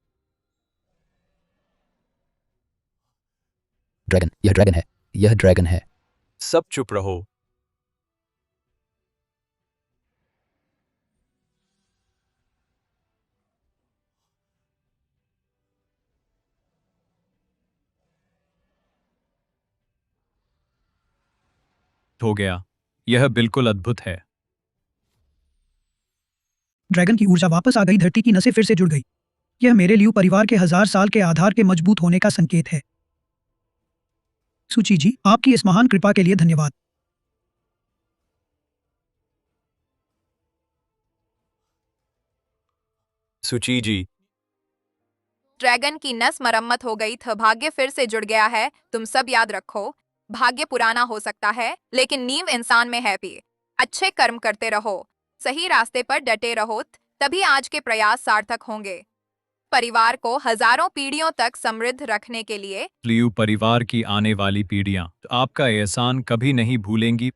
ड्रैगन, यह ड्रैगन है, यह ड्रैगन है। सब चुप रहो। हो गया। यह बिल्कुल अद्भुत है। ड्रैगन की ऊर्जा वापस आ गई, धरती की नसें फिर से जुड़ गई। यह मेरे लियू परिवार के 1000 साल के आधार के मजबूत होने का संकेत है। सुची जी, आपकी इस महान कृपा के लिए धन्यवाद। सूची जी, ड्रैगन की नस मरम्मत हो गई था, भाग्य फिर से जुड़ गया है। तुम सब याद रखो, भाग्य पुराना हो सकता है लेकिन नींव इंसान में है भी। अच्छे कर्म करते रहो, सही रास्ते पर डटे रहो, तभी आज के प्रयास सार्थक होंगे। परिवार को हजारों पीढ़ियों तक समृद्ध रखने के लिए लियू परिवार की आने वाली पीढ़ियां आपका एहसान कभी नहीं भूलेंगी।